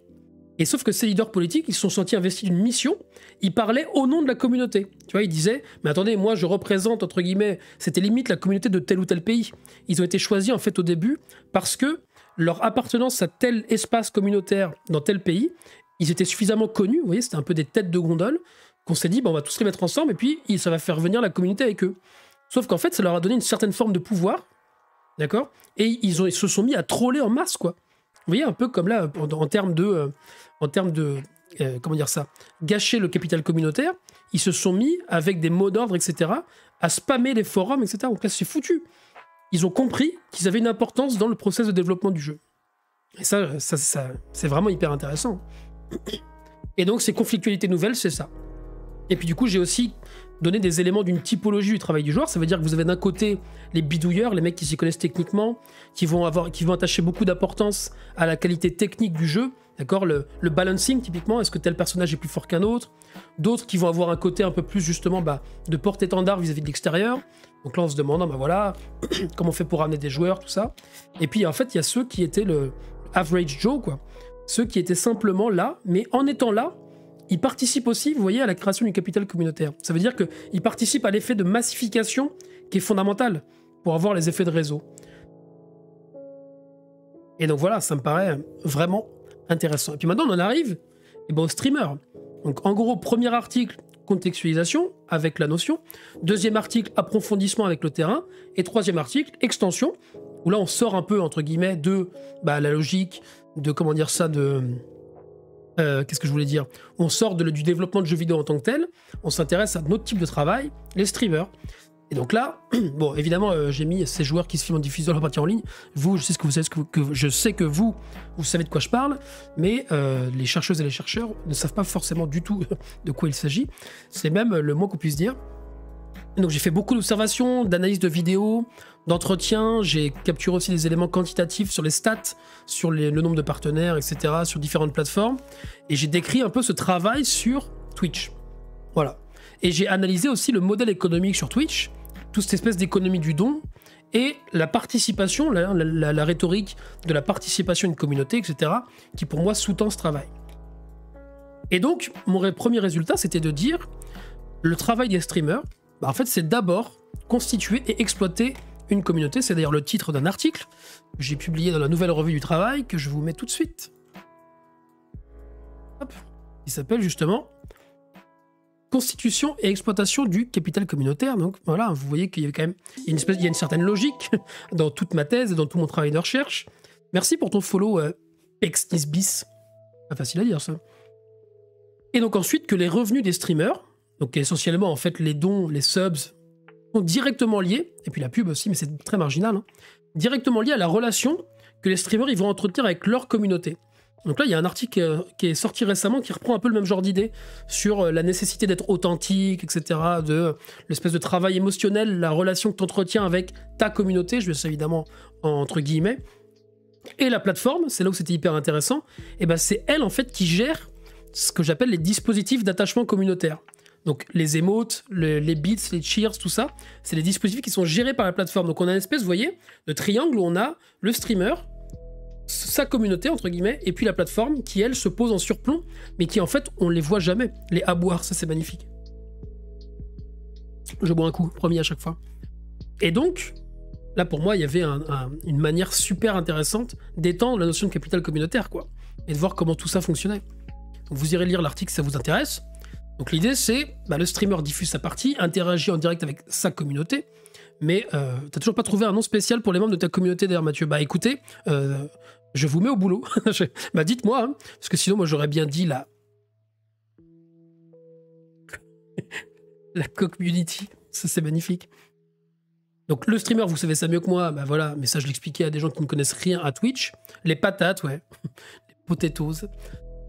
Et sauf que ces leaders politiques, ils se sont sentis investis d'une mission, ils parlaient au nom de la communauté. Tu vois, ils disaient, mais attendez, moi je représente, entre guillemets, c'était limite la communauté de tel ou tel pays. Ils ont été choisis en fait au début parce que leur appartenance à tel espace communautaire dans tel pays, ils étaient suffisamment connus, vous voyez, c'était un peu des têtes de gondole, qu'on s'est dit, on va tous les mettre ensemble et puis ça va faire venir la communauté avec eux. Sauf qu'en fait, ça leur a donné une certaine forme de pouvoir, d'accord? Et ils se sont mis à troller en masse, quoi. Vous voyez, un peu comme là, en termes de comment dire ça, gâcher le capital communautaire, ils se sont mis, avec des mots d'ordre, etc., à spammer les forums, etc. Donc là, c'est foutu. Ils ont compris qu'ils avaient une importance dans le process de développement du jeu. Et ça c'est vraiment hyper intéressant. Et donc, ces conflictualités nouvelles, c'est ça. Et puis du coup, j'ai aussi donné des éléments d'une typologie du travail du joueur. Ça veut dire que vous avez d'un côté les bidouilleurs, les mecs qui s'y connaissent techniquement, qui vont attacher beaucoup d'importance à la qualité technique du jeu. D'accord, le balancing, typiquement, est-ce que tel personnage est plus fort qu'un autre? D'autres qui vont avoir un côté un peu plus, justement, de porte-étendard vis-à-vis de l'extérieur. Donc là, on se demande, voilà, comment on fait pour ramener des joueurs, tout ça. Et puis, en fait, il y a ceux qui étaient le average Joe, quoi. Ceux qui étaient simplement là, mais en étant là, ils participent aussi, vous voyez, à la création du capital communautaire. Ça veut dire qu'ils participent à l'effet de massification qui est fondamental pour avoir les effets de réseau. Et donc voilà, ça me paraît vraiment intéressant. Et puis maintenant, on en arrive aux streamers. Donc en gros, premier article, contextualisation avec la notion. Deuxième article, approfondissement avec le terrain. Et troisième article, extension, où là, on sort un peu, entre guillemets, de la logique, de, comment dire ça, qu'est-ce que je voulais dire? On sort du développement de jeux vidéo en tant que tel, on s'intéresse à notre type de travail, les streamers. Et donc là, bon, évidemment, j'ai mis ces joueurs qui se filment en diffusant leur partie en ligne. Vous, je sais que vous savez de quoi je parle, mais les chercheuses et les chercheurs ne savent pas forcément du tout de quoi il s'agit. C'est même le moins qu'on puisse dire. Et donc j'ai fait beaucoup d'observations, d'analyses de vidéos, d'entretiens. J'ai capturé aussi des éléments quantitatifs sur les stats, sur le nombre de partenaires, etc., sur différentes plateformes. Et j'ai décrit un peu ce travail sur Twitch. Voilà. Et j'ai analysé aussi le modèle économique sur Twitch, toute cette espèce d'économie du don, et la participation, la rhétorique de la participation à une communauté, etc., qui pour moi sous-tend ce travail. Et donc, mon premier résultat, c'était de dire, le travail des streamers, en fait, c'est d'abord constituer et exploiter une communauté. C'est d'ailleurs le titre d'un article que j'ai publié dans la Nouvelle Revue du Travail, que je vous mets tout de suite. Hop. Il s'appelle justement Constitution et exploitation du capital communautaire. Donc voilà, vous voyez qu'il y a quand même il y a une certaine logique dans toute ma thèse et dans tout mon travail de recherche. Merci pour ton follow, Pexnisbis. Pas facile à dire ça. Et donc ensuite que les revenus des streamers, donc essentiellement en fait les dons, les subs, sont directement liés, et puis la pub aussi, mais c'est très marginal, directement liés à la relation que les streamers ils vont entretenir avec leur communauté. Donc là, il y a un article qui est sorti récemment qui reprend un peu le même genre d'idée sur la nécessité d'être authentique, etc., de l'espèce de travail émotionnel, la relation que tu entretiens avec ta communauté, je mets ça évidemment entre guillemets, et la plateforme, c'est là où c'était hyper intéressant, et ben c'est elle en fait qui gère ce que j'appelle les dispositifs d'attachement communautaire. Donc les émotes, les bits, les cheers, tout ça, c'est les dispositifs qui sont gérés par la plateforme. Donc on a une espèce, vous voyez, de triangle où on a le streamer, sa communauté, entre guillemets, et puis la plateforme qui, elle, se pose en surplomb, mais qui, en fait, on les voit jamais. Les aboires, ça, c'est magnifique. Je bois un coup, promis à chaque fois. Et donc, là, pour moi, il y avait une manière super intéressante d'étendre la notion de capital communautaire, quoi, et de voir comment tout ça fonctionnait. Donc, vous irez lire l'article si ça vous intéresse. Donc, l'idée, c'est, le streamer diffuse sa partie, interagit en direct avec sa communauté, mais t'as toujours pas trouvé un nom spécial pour les membres de ta communauté, d'ailleurs, Mathieu. Bah, écoutez... je vous mets au boulot. Bah dites-moi, hein, parce que sinon moi j'aurais bien dit la community. Ça c'est magnifique. Donc le streamer, vous savez ça mieux que moi, bah voilà, mais ça je l'expliquais à des gens qui ne connaissent rien à Twitch. Les patates, ouais. Les potatoes.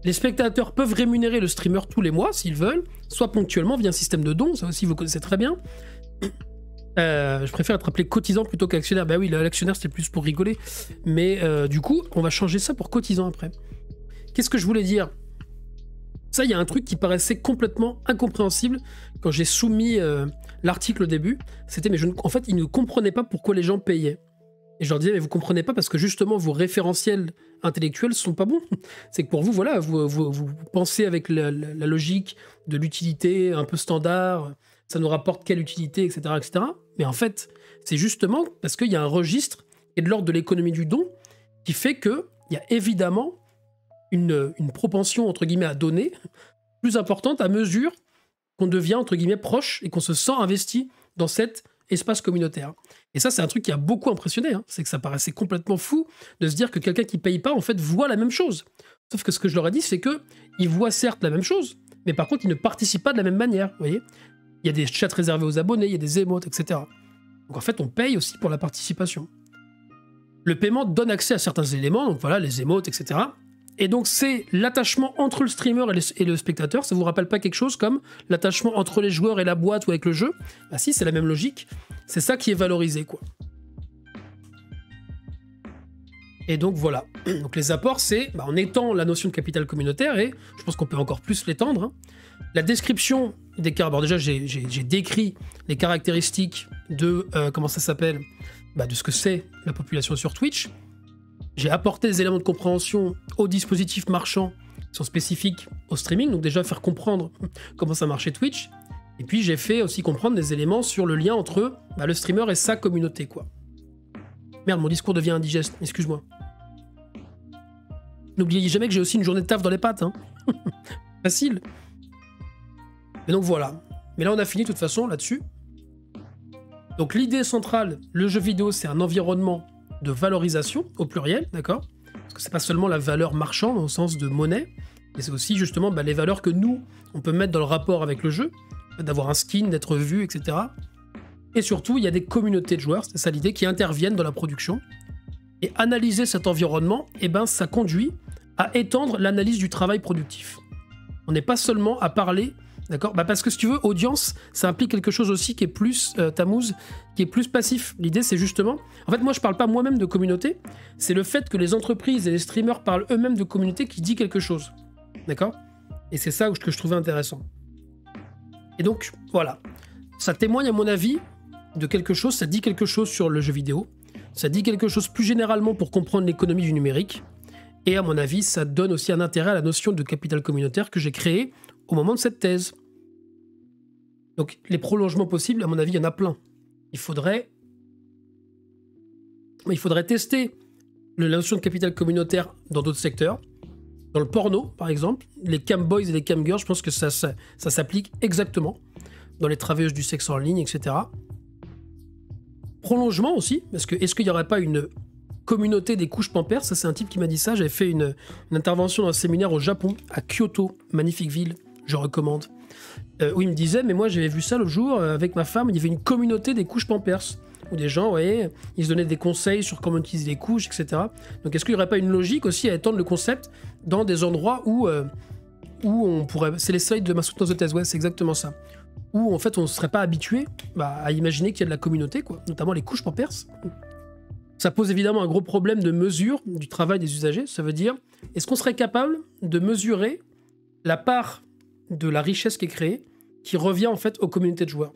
Les spectateurs peuvent rémunérer le streamer tous les mois s'ils veulent, soit ponctuellement via un système de dons, ça aussi vous connaissez très bien. Je préfère être appelé cotisant plutôt qu'actionnaire. Bah oui, l'actionnaire c'était plus pour rigoler. Mais du coup, on va changer ça pour cotisant après. Qu'est-ce que je voulais dire? Ça, il y a un truc qui paraissait complètement incompréhensible quand j'ai soumis l'article au début. C'était, mais en fait, ils ne comprenaient pas pourquoi les gens payaient. Et je leur disais, mais vous comprenez pas parce que justement, vos référentiels intellectuels sont pas bons. C'est que pour vous, voilà, vous pensez avec la logique de l'utilité un peu standard, ça nous rapporte quelle utilité, etc., etc. Mais en fait, c'est justement parce qu'il y a un registre qui est de l'ordre de l'économie du don qui fait qu'il y a évidemment une propension, entre guillemets, à donner plus importante à mesure qu'on devient, entre guillemets, proche et qu'on se sent investi dans cet espace communautaire. Et ça, c'est un truc qui a beaucoup impressionné. Hein. C'est que ça paraissait complètement fou de se dire que quelqu'un qui paye pas, en fait, voit la même chose. Sauf que ce que je leur ai dit, c'est qu'ils voient certes la même chose, mais par contre, ils ne participent pas de la même manière. Vous voyez ? Il y a des chats réservés aux abonnés, il y a des émotes, etc. Donc en fait, on paye aussi pour la participation. Le paiement donne accès à certains éléments, donc voilà, les émotes, etc. Et donc c'est l'attachement entre le streamer et le spectateur. Ça vous rappelle pas quelque chose comme l'attachement entre les joueurs et la boîte ou avec le jeu? Bah si, c'est la même logique. C'est ça qui est valorisé, quoi. Et donc voilà. Donc les apports, c'est en étend la notion de capital communautaire, et je pense qu'on peut encore plus l'étendre. Hein. La description des caractéristiques. Déjà, j'ai décrit les caractéristiques de comment ça s'appelle, de ce que c'est la population sur Twitch. J'ai apporté des éléments de compréhension aux dispositifs marchands qui sont spécifiques au streaming, donc déjà faire comprendre comment ça marchait Twitch. Et puis j'ai fait aussi comprendre des éléments sur le lien entre le streamer et sa communauté, quoi. Merde, mon discours devient indigeste, excuse-moi. N'oubliez jamais que j'ai aussi une journée de taf dans les pattes, hein. Facile. Mais donc voilà. Mais là on a fini de toute façon là-dessus. Donc l'idée centrale, le jeu vidéo, c'est un environnement de valorisation au pluriel, d'accord? Parce que c'est pas seulement la valeur marchande au sens de monnaie, mais c'est aussi justement les valeurs que nous, on peut mettre dans le rapport avec le jeu, d'avoir un skin, d'être vu, etc. Et surtout, il y a des communautés de joueurs, c'est ça l'idée, qui interviennent dans la production. Et analyser cet environnement, ça conduit à étendre l'analyse du travail productif. On n'est pas seulement à parler, d'accord? Parce que si tu veux, audience, ça implique quelque chose aussi qui est plus, Tammuz, qui est plus passif. L'idée, c'est justement... En fait, moi, je parle pas moi-même de communauté, c'est le fait que les entreprises et les streamers parlent eux-mêmes de communauté qui dit quelque chose. D'accord? Et c'est ça que je trouvais intéressant. Et donc, voilà. Ça témoigne, à mon avis, de quelque chose, ça dit quelque chose sur le jeu vidéo, ça dit quelque chose plus généralement pour comprendre l'économie du numérique, et à mon avis, ça donne aussi un intérêt à la notion de capital communautaire que j'ai créée au moment de cette thèse. Donc, les prolongements possibles, à mon avis, il y en a plein. Il faudrait tester la notion de capital communautaire dans d'autres secteurs. Dans le porno, par exemple, les camboys et les camgirls, je pense que ça s'applique exactement. Dans les travailleuses du sexe en ligne, etc. Prolongement aussi, parce que est-ce qu'il n'y aurait pas une communauté des couches pampers? Ça, c'est un type qui m'a dit ça. J'avais fait une intervention dans un séminaire au Japon, à Kyoto, magnifique ville, je recommande. Où il me disait, mais moi j'avais vu ça l'autre jour avec ma femme, il y avait une communauté des couches pampers, où des gens, vous voyez, ils se donnaient des conseils sur comment utiliser les couches, etc. Donc est-ce qu'il n'y aurait pas une logique aussi à étendre le concept dans des endroits où on pourrait... C'est les slides de ma soutenance de thèse, ouais, c'est exactement ça. Où en fait on ne serait pas habitué à imaginer qu'il y a de la communauté, quoi, notamment les couches pour perses. Ça pose évidemment un gros problème de mesure du travail des usagers. Ça veut dire, est-ce qu'on serait capable de mesurer la part de la richesse qui est créée, qui revient en fait aux communautés de joueurs?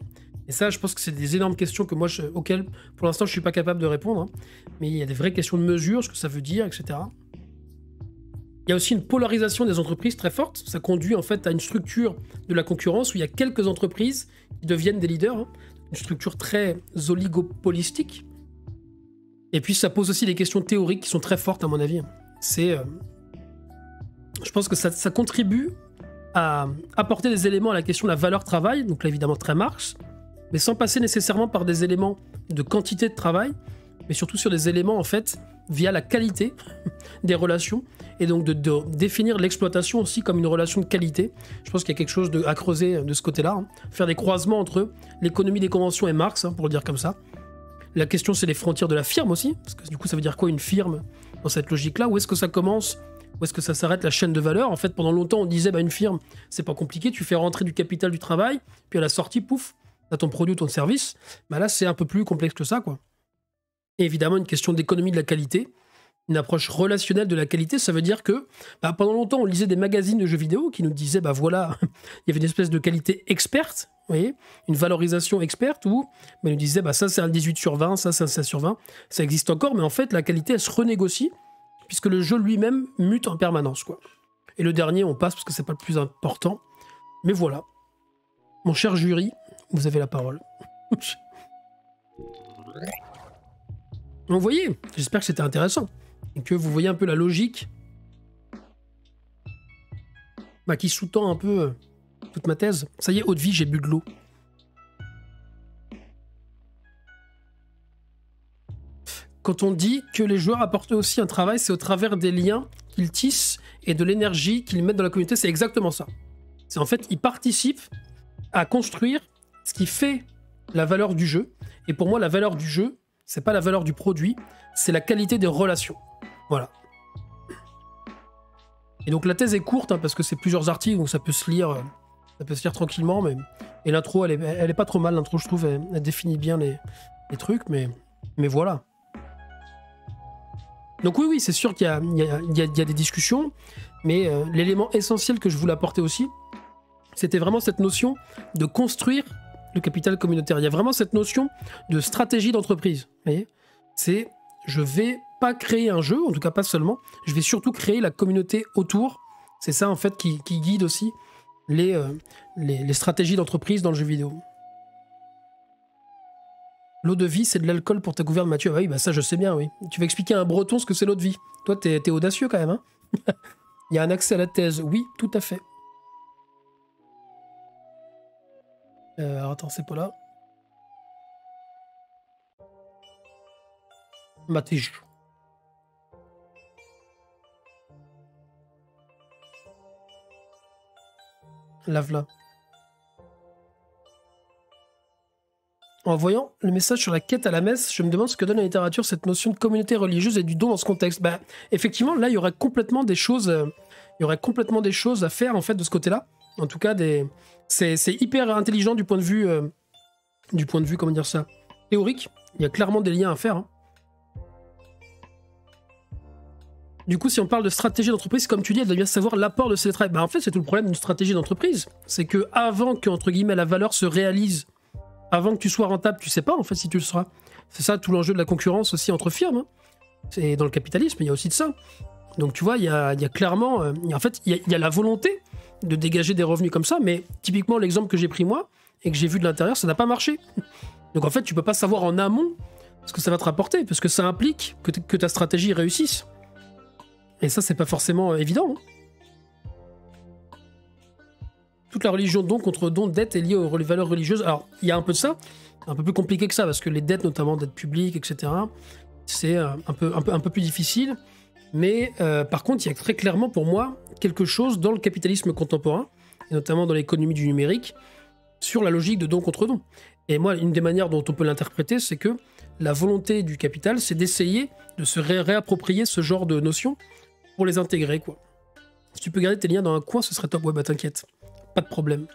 Et ça, je pense que c'est des énormes questions que moi, auxquelles pour l'instant je suis pas capable de répondre, hein. Mais il y a des vraies questions de mesure, ce que ça veut dire, etc. Il y a aussi une polarisation des entreprises très forte. Ça conduit en fait à une structure de la concurrence où il y a quelques entreprises qui deviennent des leaders, hein. Une structure très oligopolistique. Et puis ça pose aussi des questions théoriques qui sont très fortes à mon avis. Je pense que ça contribue à apporter des éléments à la question de la valeur travail, donc là évidemment très Marx, mais sans passer nécessairement par des éléments de quantité de travail, mais surtout sur des éléments en fait via la qualité des relations, et donc de définir l'exploitation aussi comme une relation de qualité. Je pense qu'il y a quelque chose à creuser de ce côté-là, hein. Faire des croisements entre l'économie des conventions et Marx, hein, pour le dire comme ça. La question, c'est les frontières de la firme aussi, parce que du coup, ça veut dire quoi une firme dans cette logique-là? Où est-ce que ça commence? Où est-ce que ça s'arrête la chaîne de valeur? En fait, pendant longtemps, on disait une firme, c'est pas compliqué, tu fais rentrer du capital du travail, puis à la sortie, pouf, t'as ton produit ou ton service. Là, c'est un peu plus complexe que ça, quoi. Et évidemment, une question d'économie de la qualité, une approche relationnelle de la qualité, ça veut dire que pendant longtemps, on lisait des magazines de jeux vidéo qui nous disaient, voilà, il y avait une espèce de qualité experte, vous voyez, une valorisation experte où on nous disait, ça c'est un 18 sur 20, ça c'est un 16 sur 20, ça existe encore, mais en fait, la qualité, elle se renégocie, puisque le jeu lui-même mute en permanence, quoi. Et le dernier, on passe parce que c'est pas le plus important. Mais voilà. Mon cher jury, vous avez la parole. Donc, vous voyez, j'espère que c'était intéressant. Et que vous voyez un peu la logique qui sous-tend un peu toute ma thèse. Ça y est, eau de vie, j'ai bu de l'eau. Quand on dit que les joueurs apportent aussi un travail, c'est au travers des liens qu'ils tissent et de l'énergie qu'ils mettent dans la communauté. C'est exactement ça. C'est en fait, ils participent à construire ce qui fait la valeur du jeu. Et pour moi, la valeur du jeu, c'est pas la valeur du produit, c'est la qualité des relations. Voilà. Et donc la thèse est courte, hein, parce que c'est plusieurs articles, donc ça peut se lire tranquillement. Et l'intro, elle est pas trop mal. L'intro, je trouve, elle définit bien les trucs, mais voilà. Donc oui, c'est sûr qu'il y a des discussions, mais l'élément essentiel que je voulais apporter aussi, c'était vraiment cette notion de construire le capital communautaire. Il y a vraiment cette notion de stratégie d'entreprise. Vous voyez, c'est, je vais pas créer un jeu, en tout cas pas seulement, je vais surtout créer la communauté autour. C'est ça en fait qui guide aussi les stratégies d'entreprise dans le jeu vidéo. L'eau de vie, c'est de l'alcool pour ta gouverne, Mathieu. Ah oui, ça je sais bien, oui. Tu vas expliquer à un breton ce que c'est l'eau de vie. Toi, t'es audacieux quand même, hein. Il y a un accès à la thèse. Oui, tout à fait. Alors attends, c'est pas là. Mathieu. Lave-la. En voyant le message sur la quête à la messe, je me demande ce que donne la littérature cette notion de communauté religieuse et du don dans ce contexte. Effectivement, là, il y aurait complètement des choses à faire en fait de ce côté-là. En tout cas, c'est hyper intelligent du point de vue, comment dire ça, théorique. Il y a clairement des liens à faire, hein. Du coup, si on parle de stratégie d'entreprise, comme tu dis, elle doit bien savoir l'apport de ces travail. En fait, c'est tout le problème d'une stratégie d'entreprise. C'est que avant que, entre guillemets, la valeur se réalise, avant que tu sois rentable, tu sais pas en fait si tu le seras. C'est ça tout l'enjeu de la concurrence aussi entre firmes, hein. C'est dans le capitalisme, il y a aussi de ça. Donc tu vois, il y a clairement, en fait, il y a la volonté de dégager des revenus comme ça, mais typiquement l'exemple que j'ai pris moi et que j'ai vu de l'intérieur, ça n'a pas marché. Donc en fait, tu peux pas savoir en amont ce que ça va te rapporter, parce que ça implique que ta stratégie réussisse. Et ça, c'est pas forcément évident, hein. Toute la religion don contre don dette est liée aux valeurs religieuses. Alors, il y a un peu de ça, un peu plus compliqué que ça, parce que les dettes, notamment dettes publiques, etc., c'est un peu plus difficile. Mais par contre, il y a très clairement pour moi quelque chose dans le capitalisme contemporain, et notamment dans l'économie du numérique, sur la logique de don contre don. Et moi, une des manières dont on peut l'interpréter, c'est que la volonté du capital, c'est d'essayer de se réapproprier ce genre de notions pour les intégrer, quoi. Si tu peux garder tes liens dans un coin, ce serait top. Ouais, bah t'inquiète. Pas de problème.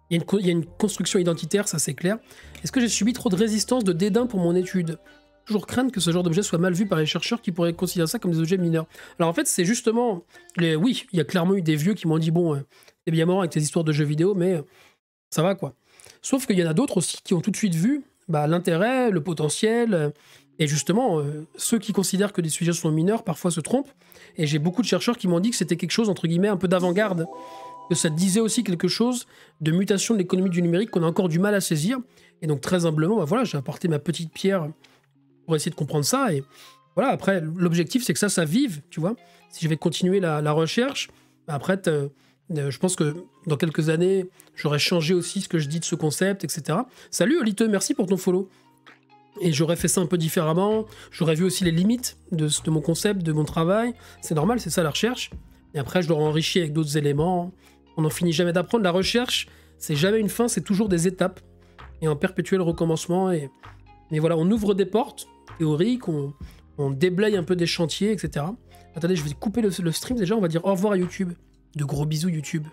Il y a une construction identitaire, ça c'est clair. Est-ce que j'ai subi trop de résistance, de dédain pour mon étude? Toujours craindre que ce genre d'objet soit mal vu par les chercheurs qui pourraient considérer ça comme des objets mineurs. Alors en fait, c'est justement... Oui, il y a clairement eu des vieux qui m'ont dit, bon, t'es bien mort avec tes histoires de jeux vidéo, mais ça va quoi. Sauf qu'il y en a d'autres aussi qui ont tout de suite vu l'intérêt, le potentiel, et justement, ceux qui considèrent que des sujets sont mineurs parfois se trompent. Et j'ai beaucoup de chercheurs qui m'ont dit que c'était quelque chose, entre guillemets, un peu d'avant-garde, que ça disait aussi quelque chose de mutation de l'économie du numérique qu'on a encore du mal à saisir. Et donc très humblement, voilà, j'ai apporté ma petite pierre pour essayer de comprendre ça. Et voilà, après, l'objectif, c'est que ça vive, tu vois. Si je vais continuer la recherche, après, je pense que dans quelques années, j'aurais changé aussi ce que je dis de ce concept, etc. Salut Oliteux, merci pour ton follow. Et j'aurais fait ça un peu différemment. J'aurais vu aussi les limites de mon concept, de mon travail. C'est normal, c'est ça la recherche. Et après, je l'aurais enrichi avec d'autres éléments. On n'en finit jamais d'apprendre. La recherche, c'est jamais une fin, c'est toujours des étapes. Et un perpétuel recommencement. Et voilà, on ouvre des portes théoriques, on déblaye un peu des chantiers, etc. Attendez, je vais couper le stream déjà. On va dire au revoir à YouTube. De gros bisous YouTube.